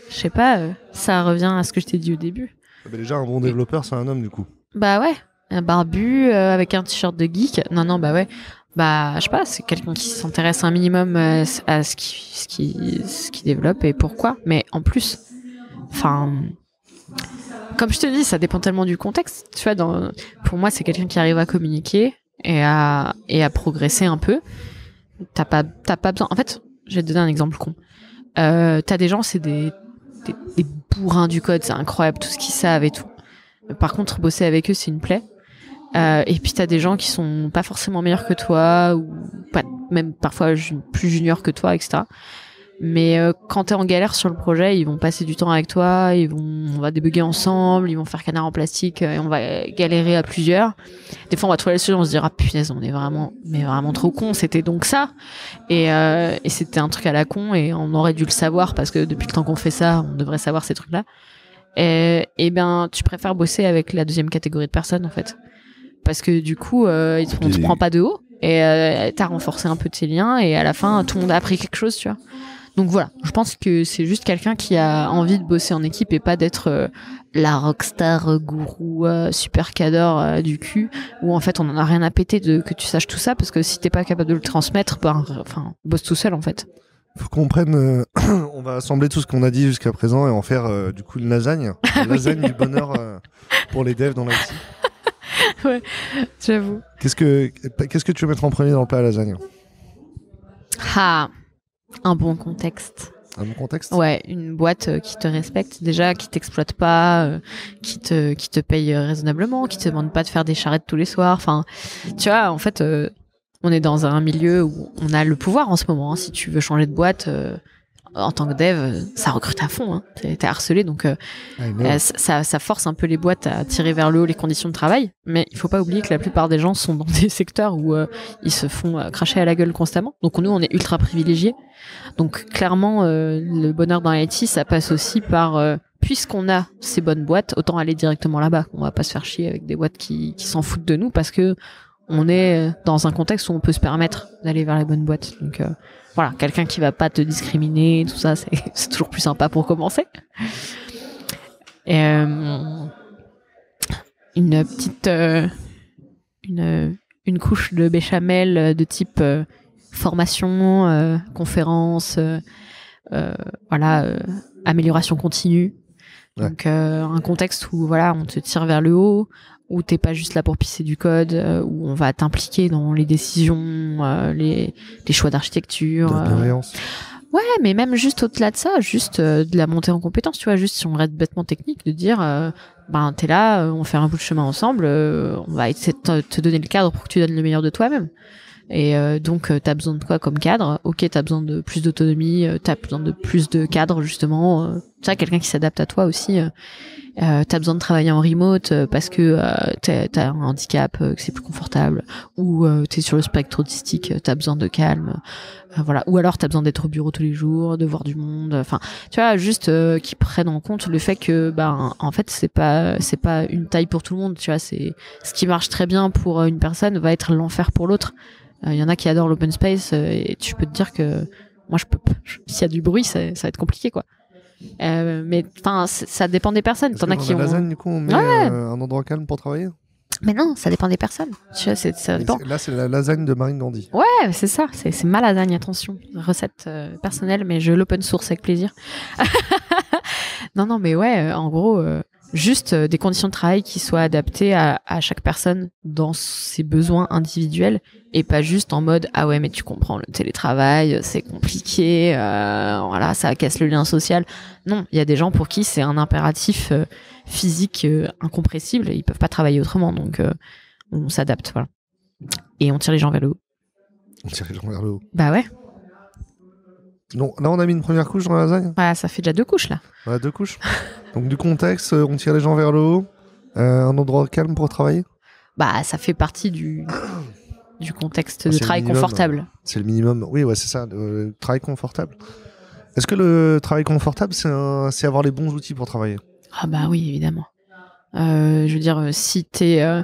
Je sais pas, ça revient à ce que je t'ai dit au début. Déjà, un bon développeur, c'est un homme, du coup. Bah ouais, un barbu avec un t-shirt de geek. Non, bah ouais. Bah, je sais pas, c'est quelqu'un qui s'intéresse un minimum à ce qui développe et pourquoi. Mais en plus, enfin, comme je te dis, ça dépend tellement du contexte. Tu vois, pour moi, c'est quelqu'un qui arrive à communiquer et à progresser un peu. T'as pas besoin. En fait, je vais te donner un exemple con. T'as des gens, c'est des bourrins du code, c'est incroyable tout ce qu'ils savent et tout. Par contre, bosser avec eux, c'est une plaie. Et puis t'as des gens qui sont pas forcément meilleurs que toi ou pas, même parfois plus juniors que toi, etc. Mais quand t'es en galère sur le projet, ils vont passer du temps avec toi, on va débugger ensemble, ils vont faire canard en plastique et on va galérer à plusieurs. Des fois on va trouver la solution, on se dira punaise, on est vraiment trop con, c'était donc ça. Et c'était un truc à la con et on aurait dû le savoir parce que depuis le temps qu'on fait ça, on devrait savoir ces trucs-là. Et ben tu préfères bosser avec la deuxième catégorie de personnes en fait. Parce que du coup, on te prend pas de haut et t'as renforcé un peu tes liens et à la fin, tout le monde a appris quelque chose, tu vois. Donc voilà, je pense que c'est juste quelqu'un qui a envie de bosser en équipe et pas d'être la rockstar gourou super cadre du cul où en fait on en a rien à péter que tu saches tout ça parce que si t'es pas capable de le transmettre, bosse tout seul en fait. Faut qu'on prenne, on va assembler tout ce qu'on a dit jusqu'à présent et en faire du coup une lasagne, lasagne du bonheur pour les devs dans l'IT. Ouais, j'avoue. Qu'est-ce que tu veux mettre en premier dans le plat à lasagne? Un bon contexte. Un bon contexte? Ouais, une boîte qui te respecte déjà, qui t'exploite pas, qui te paye raisonnablement, qui te demande pas de faire des charrettes tous les soirs. Enfin, tu vois, en fait, on est dans un milieu où on a le pouvoir en ce moment. Hein. Si tu veux changer de boîte, en tant que dev, ça recrute à fond. Hein. T'es harcelé, donc ça force un peu les boîtes à tirer vers le haut les conditions de travail. Mais il faut pas oublier que la plupart des gens sont dans des secteurs où ils se font cracher à la gueule constamment. Donc nous, on est ultra privilégiés. Donc clairement, le bonheur dans l'IT, ça passe aussi par puisqu'on a ces bonnes boîtes, autant aller directement là-bas. On va pas se faire chier avec des boîtes qui s'en foutent de nous parce que on est dans un contexte où on peut se permettre d'aller vers les bonnes boîtes. Donc voilà, quelqu'un qui va pas te discriminer, tout ça, c'est toujours plus sympa pour commencer. Et une petite une couche de béchamel de type formation, conférence, amélioration continue. Ouais. Donc un contexte où voilà, on te tire vers le haut, où t'es pas juste là pour pisser du code, où on va t'impliquer dans les décisions, les choix d'architecture. Ouais, mais même juste au-delà de ça, juste de la montée en compétences, tu vois, juste si on reste bêtement technique, de dire, t'es là, on fait un bout de chemin ensemble, on va essayer de te donner le cadre pour que tu donnes le meilleur de toi-même. Et donc t'as besoin de quoi comme cadre? Ok, t'as besoin de plus d'autonomie, t'as besoin de plus de cadre justement. Tu vois, quelqu'un qui s'adapte à toi aussi. T'as besoin de travailler en remote parce que t'as un handicap, que c'est plus confortable, ou t'es sur le spectre autistique, t'as besoin de calme, voilà. Ou alors t'as besoin d'être au bureau tous les jours, de voir du monde. Enfin, tu vois, juste qu'ils prennent en compte le fait que, en fait, c'est pas une taille pour tout le monde. Tu vois, c'est ce qui marche très bien pour une personne va être l'enfer pour l'autre. Il y en a qui adorent l'open space et tu peux te dire que moi, s'il y a du bruit, ça va être compliqué, quoi. Mais enfin, ça dépend des personnes. T'en as qui ont. Lasagne, du coup, on met un endroit calme pour travailler. Mais non, ça dépend des personnes. Tu vois, ça dépend. Là, c'est la lasagne de Marine Gandhi. Ouais, c'est ça. C'est ma lasagne, attention. Recette personnelle, mais je l'open source avec plaisir. Non, mais ouais, en gros, juste des conditions de travail qui soient adaptées à chaque personne dans ses besoins individuels et pas juste en mode ah ouais mais tu comprends le télétravail c'est compliqué, voilà, ça casse le lien social. Non, il y a des gens pour qui c'est un impératif physique incompressible et ils peuvent pas travailler autrement, donc on s'adapte, voilà, et on tire les gens vers le haut. On tire les gens vers le haut. Bah ouais. Non, là on a mis une première couche dans la lasagne. Voilà, ça fait déjà 2 couches là. Ouais, 2 couches. Donc du contexte, on tire les gens vers le haut, un endroit calme pour travailler. Bah ça fait partie du contexte de travail confortable. C'est le minimum. Oui, ouais, c'est ça, le travail confortable. Est-ce que le travail confortable, c'est avoir les bons outils pour travailler? Ah bah oui, évidemment. Je veux dire, si t'as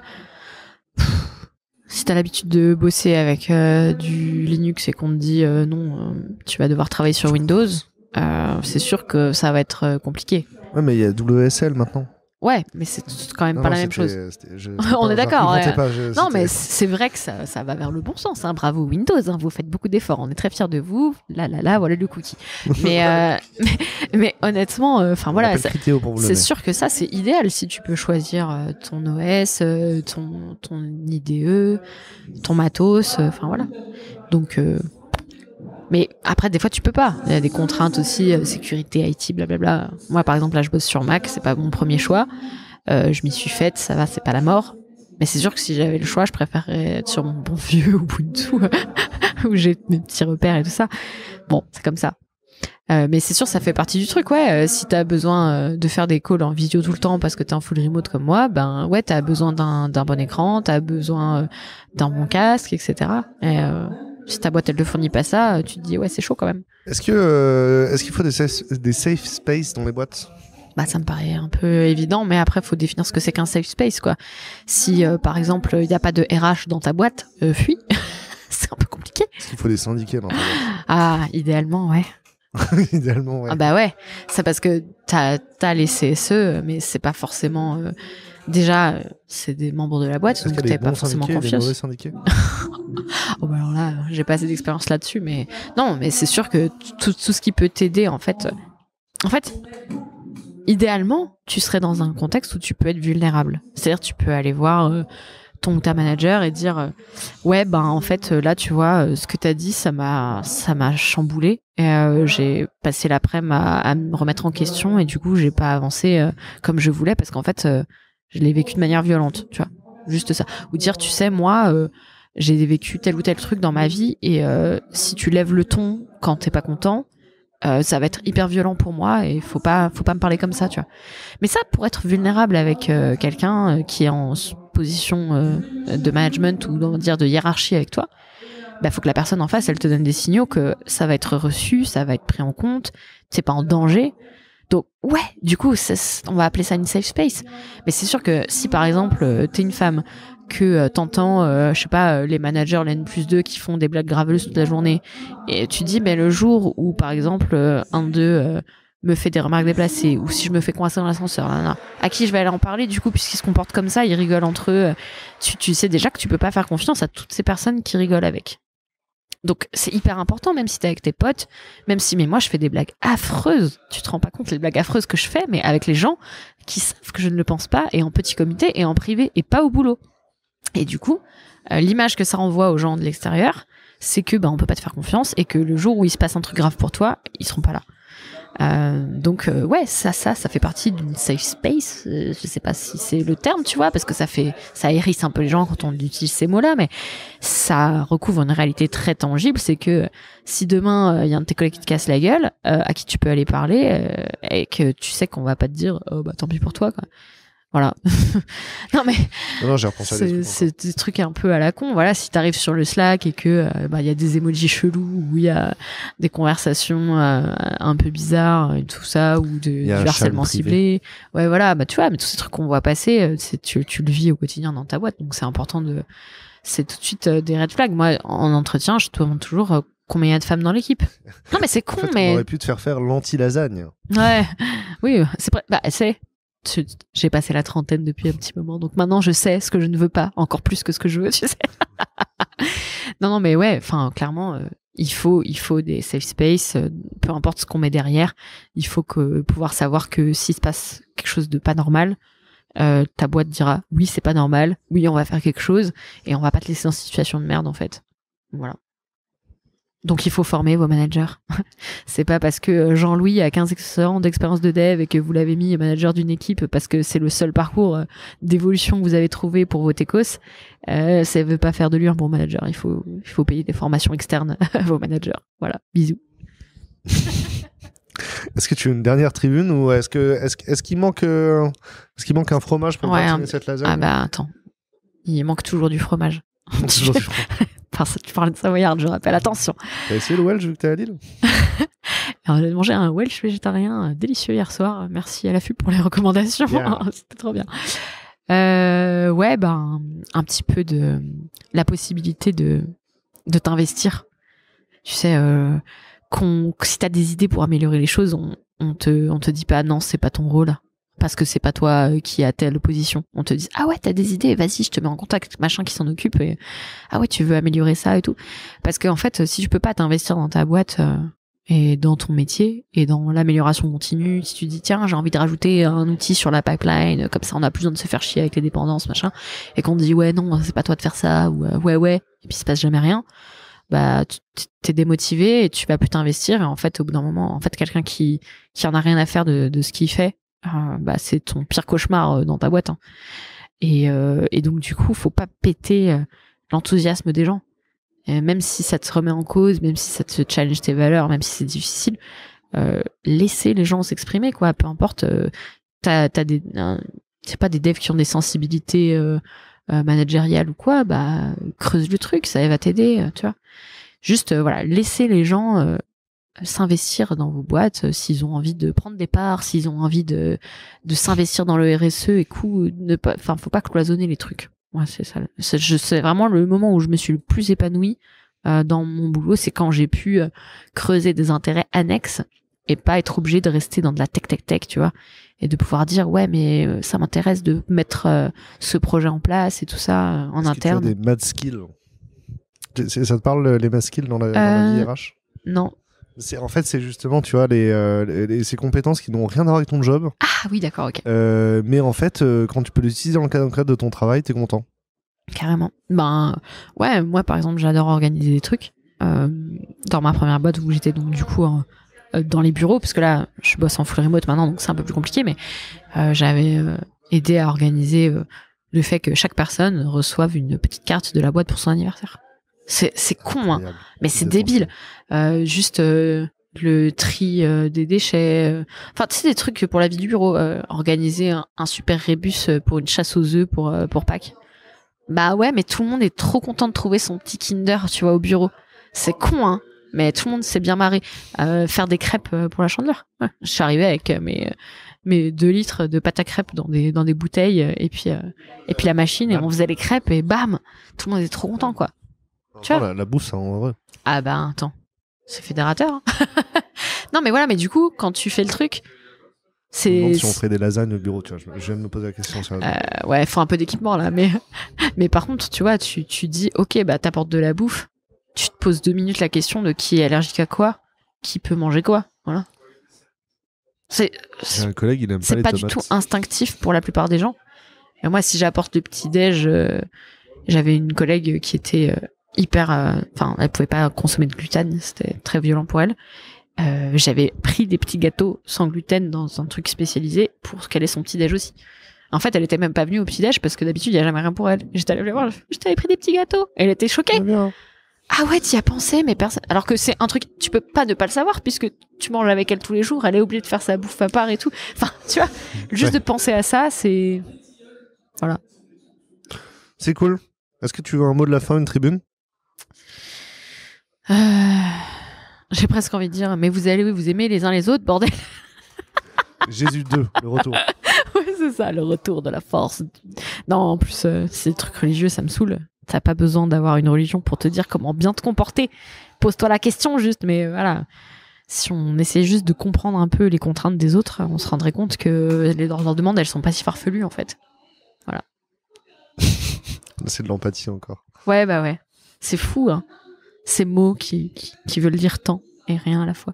l'habitude de bosser avec du Linux et qu'on te dit non, tu vas devoir travailler sur Windows, c'est sûr que ça va être compliqué. Ouais, mais il y a WSL maintenant. Ouais, mais c'est quand même pas la même chose. On est d'accord. Non, mais c'est vrai que ça va vers le bon sens. Hein. Bravo Windows, hein. Vous faites beaucoup d'efforts. On est très fiers de vous. Là, voilà le cookie. mais honnêtement, enfin voilà, c'est sûr que ça c'est idéal si tu peux choisir ton OS, ton IDE, ton matos. Enfin voilà. Donc. Mais après, des fois, tu peux pas. Il y a des contraintes aussi, sécurité, IT, blablabla. Moi, par exemple, là, je bosse sur Mac, c'est pas mon premier choix. Je m'y suis faite, ça va, c'est pas la mort. Mais c'est sûr que si j'avais le choix, je préférerais être sur mon bon vieux Ubuntu, où j'ai mes petits repères et tout ça. Bon, c'est comme ça. Mais c'est sûr, ça fait partie du truc, ouais. Si t'as besoin de faire des calls en vidéo tout le temps parce que t'es en full remote comme moi, ben ouais, t'as besoin d'un bon écran, t'as besoin d'un bon casque, etc. Et si ta boîte elle ne fournit pas ça, tu te dis ouais c'est chaud quand même. Est-ce qu'il faut des safe space dans les boîtes? Bah ça me paraît un peu évident, mais après faut définir ce que c'est qu'un safe space quoi. Si par exemple il n'y a pas de RH dans ta boîte, fuis. C'est un peu compliqué. Est-ce qu'il faut des syndiqués dans ta boîte? Ah idéalement ouais. Idéalement ouais. Ah bah ouais, c'est parce que t'as les CSE, mais c'est pas forcément. Déjà, c'est des membres de la boîte, donc t'as pas forcément confiance. Des mauvais syndiqués. Oh bah alors là, j'ai pas assez d'expérience là-dessus, mais non, mais c'est sûr que tout ce qui peut t'aider, en fait, idéalement, tu serais dans un contexte où tu peux être vulnérable. C'est-à-dire, tu peux aller voir ton ou ta manager et dire, ouais, ben en fait, là, tu vois, ce que t'as dit, ça m'a chamboulé. Et j'ai passé l'après-midi à me remettre en question et du coup, j'ai pas avancé comme je voulais parce qu'en fait, je l'ai vécu de manière violente, tu vois. Juste ça. Ou dire, tu sais, moi, j'ai vécu tel ou tel truc dans ma vie et si tu lèves le ton quand t'es pas content, ça va être hyper violent pour moi et faut pas me parler comme ça, tu vois. Mais ça, pour être vulnérable avec quelqu'un qui est en position de management ou on va dire de hiérarchie avec toi, bah faut que la personne en face, elle te donne des signaux que ça va être reçu, ça va être pris en compte, t'es pas en danger. Donc ouais, du coup, on va appeler ça une safe space. Mais c'est sûr que si par exemple t'es une femme que t'entends, je sais pas, les managers, les N+2 qui font des blagues graveleuses toute la journée, et tu dis, mais le jour où par exemple un d'eux me fait des remarques déplacées, ou si je me fais coincer dans l'ascenseur, à qui je vais aller en parler du coup, puisqu'ils se comportent comme ça, ils rigolent entre eux, tu sais déjà que tu peux pas faire confiance à toutes ces personnes qui rigolent avec. Donc c'est hyper important, même si t'es avec tes potes, même si mais moi je fais des blagues affreuses, tu te rends pas compte les blagues affreuses que je fais, mais avec les gens qui savent que je ne le pense pas, et en petit comité, et en privé, et pas au boulot. Et du coup, l'image que ça renvoie aux gens de l'extérieur, c'est que on peut pas te faire confiance, et que le jour où il se passe un truc grave pour toi, ils seront pas là. Donc ouais, ça fait partie d'une safe space. Je sais pas si c'est le terme, tu vois, parce que ça hérisse un peu les gens quand on utilise ces mots-là, mais ça recouvre une réalité très tangible. C'est que si demain il y a un de tes collègues qui te casse la gueule, à qui tu peux aller parler, et que tu sais qu'on va pas te dire oh bah tant pis pour toi quoi. Voilà. Non mais non, j'ai repensé à des trucs. C'est des trucs un peu à la con. Voilà, si t'arrives sur le Slack et que y a des emojis chelous, où il y a des conversations un peu bizarres et tout ça, ou du harcèlement ciblé. Ouais, voilà, tu vois, mais tous ces trucs qu'on voit passer, tu le vis au quotidien dans ta boîte, donc c'est important c'est tout de suite des red flags. Moi, en entretien, je te demande toujours combien il y a de femmes dans l'équipe. Non mais c'est con, en fait, mais on aurait pu te faire l'anti-lasagne. Ouais, oui, c'est vrai. J'ai passé la trentaine depuis un petit moment, donc maintenant je sais ce que je ne veux pas, encore plus que ce que je veux, tu sais. Non, mais ouais, enfin, clairement, il faut des safe space, peu importe ce qu'on met derrière, il faut pouvoir savoir que s'il se passe quelque chose de pas normal, ta boîte dira oui, c'est pas normal, oui, on va faire quelque chose, et on va pas te laisser dans une situation de merde, en fait. Voilà. Donc il faut former vos managers. C'est pas parce que Jean-Louis a 15 ans d'expérience de dev et que vous l'avez mis manager d'une équipe parce que c'est le seul parcours d'évolution que vous avez trouvé pour vos techos, ça veut pas faire de lui un bon manager. Il faut payer des formations externes à vos managers. Voilà, bisous. Est-ce que tu as une dernière tribune ou est-ce qu'il manque un fromage pour continuer cette lasagne? Ah bah attends, il manque toujours du fromage. Toujours du fromage. Enfin, tu parles de savoyarde, je rappelle, attention. T'as essayé le Welsh vu que t'es à Lille? Alors, j'ai mangé un Welsh végétarien délicieux hier soir. Merci à l'affût pour les recommandations. Yeah. C'était trop bien. Ouais, un petit peu la possibilité de t'investir. Tu sais, si t'as des idées pour améliorer les choses, on te dit pas non, c'est pas ton rôle. Parce que c'est pas toi qui a telle position. On te dit ah ouais, t'as des idées, vas-y, je te mets en contact avec machin qui s'en occupe. Et ah ouais, tu veux améliorer ça et tout. Parce que en fait, si tu peux pas t'investir dans ta boîte et dans ton métier et dans l'amélioration continue, si tu dis tiens, j'ai envie de rajouter un outil sur la pipeline, comme ça on a plus besoin de se faire chier avec les dépendances machin, et qu'on te dit ouais non, c'est pas toi de faire ça, ou ouais, et puis il se passe jamais rien. Bah t'es démotivé et tu vas plus t'investir. Et en fait, au bout d'un moment, en fait, quelqu'un qui en a rien à faire de ce qu'il fait, bah c'est ton pire cauchemar dans ta boîte. Hein. Et donc du coup, faut pas péter l'enthousiasme des gens. Et même si ça te remet en cause, même si ça te challenge tes valeurs, même si c'est difficile, laisser les gens s'exprimer, quoi. Peu importe. T'as des c'est pas des devs qui ont des sensibilités managériales ou quoi, bah creuse le truc, ça va t'aider, tu vois. Juste voilà, laissez les gens s'investir dans vos boîtes s'ils ont envie de prendre des parts, s'ils ont envie de s'investir dans le RSE et faut pas cloisonner les trucs. Ouais, c'est ça. C'est vraiment le moment où je me suis le plus épanouie dans mon boulot, c'est quand j'ai pu creuser des intérêts annexes et pas être obligé de rester dans de la tech, tu vois, et de pouvoir dire ouais mais ça m'intéresse de mettre ce projet en place et tout ça en interne. Tu as des mad skills. Ça te parle les mad skills dans la vie RH? Non. En fait, c'est justement, tu vois, ces compétences qui n'ont rien à voir avec ton job. Ah oui, d'accord, ok. Mais en fait, quand tu peux l'utiliser dans le cadre de ton travail, t'es content. Carrément. Ben, ouais, moi, par exemple, j'adore organiser des trucs. Dans ma première boîte où j'étais donc du coup dans les bureaux, parce que là, je bosse en full remote maintenant, donc c'est un peu plus compliqué, mais j'avais aidé à organiser le fait que chaque personne reçoive une petite carte de la boîte pour son anniversaire. C'est con, hein, mais c'est débile. Juste le tri des déchets. Enfin, tu sais, des trucs pour la vie du bureau. Organiser un super rébus pour une chasse aux œufs pour Pâques. Bah ouais, mais tout le monde est trop content de trouver son petit Kinder, tu vois, au bureau. C'est con, hein, mais tout le monde s'est bien marré. Faire des crêpes pour la Chandeleur. Ouais. Je suis arrivée avec mes 2 litres de pâte à crêpes dans des bouteilles et puis la machine et on faisait les crêpes et bam, tout le monde est trop content, quoi. Tu vois, la bouffe, ça, en vrai. Ah bah attends, c'est fédérateur. Hein. Non mais voilà, mais du coup, quand tu fais le truc, c'est... Si on ferait des lasagnes au bureau, tu vois, je viens de me poser la question. Ouais, faut un peu d'équipement là, mais par contre, tu vois, tu dis, ok, bah t'apportes de la bouffe, tu te poses 2 minutes la question de qui est allergique à quoi, qui peut manger quoi, voilà. J'ai un collègue, il aime pas les tomates. C'est pas du tout instinctif pour la plupart des gens. Et moi, si j'apporte le petit-déj, j'avais une collègue qui était... elle pouvait pas consommer de gluten, c'était très violent pour elle. J'avais pris des petits gâteaux sans gluten dans un truc spécialisé pour qu'elle ait son petit déj aussi. En fait, elle était même pas venue au petit déj parce que d'habitude il y a jamais rien pour elle. J'étais allée la voir, je t'avais pris des petits gâteaux. Elle était choquée. Ah ouais, t'y as pensé, mais personne. Alors que c'est un truc, tu peux pas ne pas le savoir puisque tu manges avec elle tous les jours. Elle est obligée de faire sa bouffe à part et tout. Enfin, tu vois, juste de penser à ça, c'est voilà. C'est cool. Est-ce que tu veux un mot de la fin, une tribune? J'ai presque envie de dire, mais vous allez vous aimer les uns les autres, bordel. Jésus 2, le retour. Ouais, c'est ça, le retour de la force. Non, en plus, ces trucs religieux, ça me saoule. T'as pas besoin d'avoir une religion pour te dire comment bien te comporter. Pose-toi la question juste, mais voilà. Si on essayait juste de comprendre un peu les contraintes des autres, on se rendrait compte que leurs demandes, elles sont pas si farfelues, en fait. Voilà. C'est de l'empathie encore. Ouais, bah ouais. C'est fou, hein. Ces mots qui veulent dire tant et rien à la fois.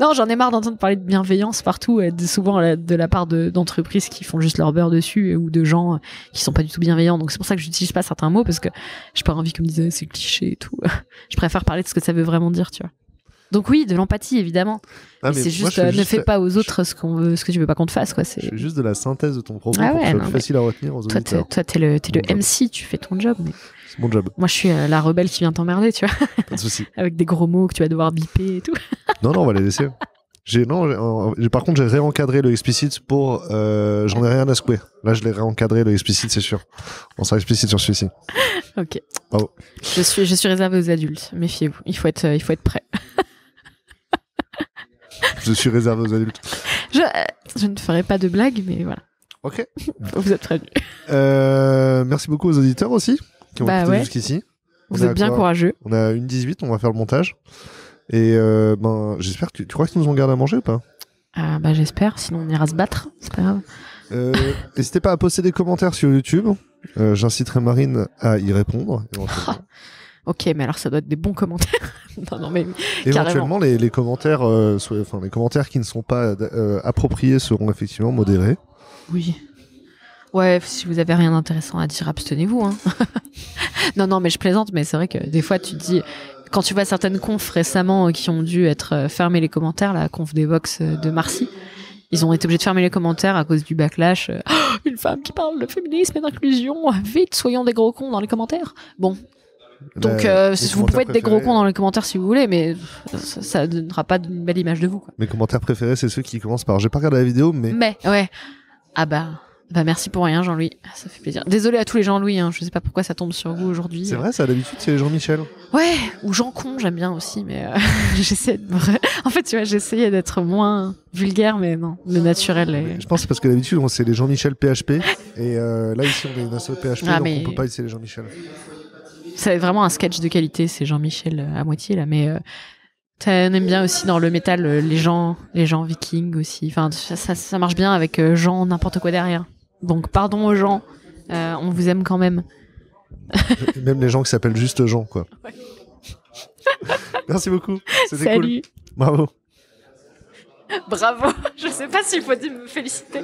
Non, j'en ai marre d'entendre parler de bienveillance partout, souvent de la part d'entreprises qui font juste leur beurre dessus ou de gens qui sont pas du tout bienveillants. Donc c'est pour ça que j'utilise pas certains mots parce que j'ai pas envie qu'on me dise c'est cliché et tout. Je préfère parler de ce que ça veut vraiment dire, tu vois. Donc oui, de l'empathie évidemment. Mais c'est juste ne fais pas aux autres ce que tu veux pas qu'on te fasse, quoi. C'est juste de la synthèse de ton propos pour que ce soit plus facile à retenir aux auditeurs. Toi t'es le MC, tu fais ton job. Mais... C'est mon job. Moi je suis la rebelle qui vient t'emmerder, tu vois. Pas de souci. Avec des gros mots que tu vas devoir biper et tout. Non, on va les laisser. Par contre, j'ai réencadré le explicit pour j'en ai rien à secouer. Là, je l'ai réencadré le explicit, c'est sûr. On sera explicite sur celui-ci. Ok. Bravo. Je suis réservé aux adultes. Méfiez-vous. Il faut être prêt. Je suis réservé aux adultes. Je ne ferai pas de blagues, mais voilà. Ok. Vous êtes prévenus. Merci beaucoup aux auditeurs aussi qui ont écouté jusqu'ici. Vous êtes bien courageux. On a 1:18, on va faire le montage. Et j'espère que tu crois qu'ils nous ont gardé à manger ou pas? Bah j'espère, sinon on ira se battre, c'est pas grave. N'hésitez pas à poster des commentaires sur YouTube. J'inciterai Marine à y répondre. Ok, mais alors ça doit être des bons commentaires. non, mais éventuellement, les commentaires, les commentaires qui ne sont pas appropriés seront effectivement modérés. Oui. Ouais, si vous avez rien d'intéressant à dire, abstenez-vous. Hein. non, mais je plaisante, mais c'est vrai que des fois, tu te dis, quand tu vois certaines confs récemment qui ont dû être fermées les commentaires, la conf des Vox de Marcy, ils ont été obligés de fermer les commentaires à cause du backlash. Une femme qui parle de féminisme et d'inclusion, vite, soyons des gros cons dans les commentaires. Bon. Donc, vous pouvez être des gros cons dans les commentaires si vous voulez, mais ça donnera pas une belle image de vous. Quoi. Mes commentaires préférés, c'est ceux qui commencent par « j'ai pas regardé la vidéo, mais… » Mais, ouais. Ah bah merci pour rien, Jean-Louis. Ça fait plaisir. Désolé à tous les Jean-Louis, hein. Je sais pas pourquoi ça tombe sur vous aujourd'hui. C'est vrai, ça, d'habitude, c'est Jean-Michel. Ouais, ou Jean Con, j'aime bien aussi, mais j'essaie de... En fait, tu vois, j'essayais d'être moins vulgaire, mais non, le naturel est... Je pense que c'est parce que d'habitude, c'est les Jean-Michel PHP, et là, ici, on est une asso PHP, donc on peut pas laisser les Jean-Michel. C'est vraiment un sketch de qualité, c'est Jean-Michel à moitié, là, mais... on aime bien aussi dans le métal les gens vikings aussi. Enfin, ça marche bien avec Jean n'importe quoi derrière. Donc pardon aux gens, on vous aime quand même. Même les gens qui s'appellent juste Jean, quoi. Ouais. Merci beaucoup. C'était Salut. cool. Bravo. Bravo. Je sais pas s'il faut me féliciter.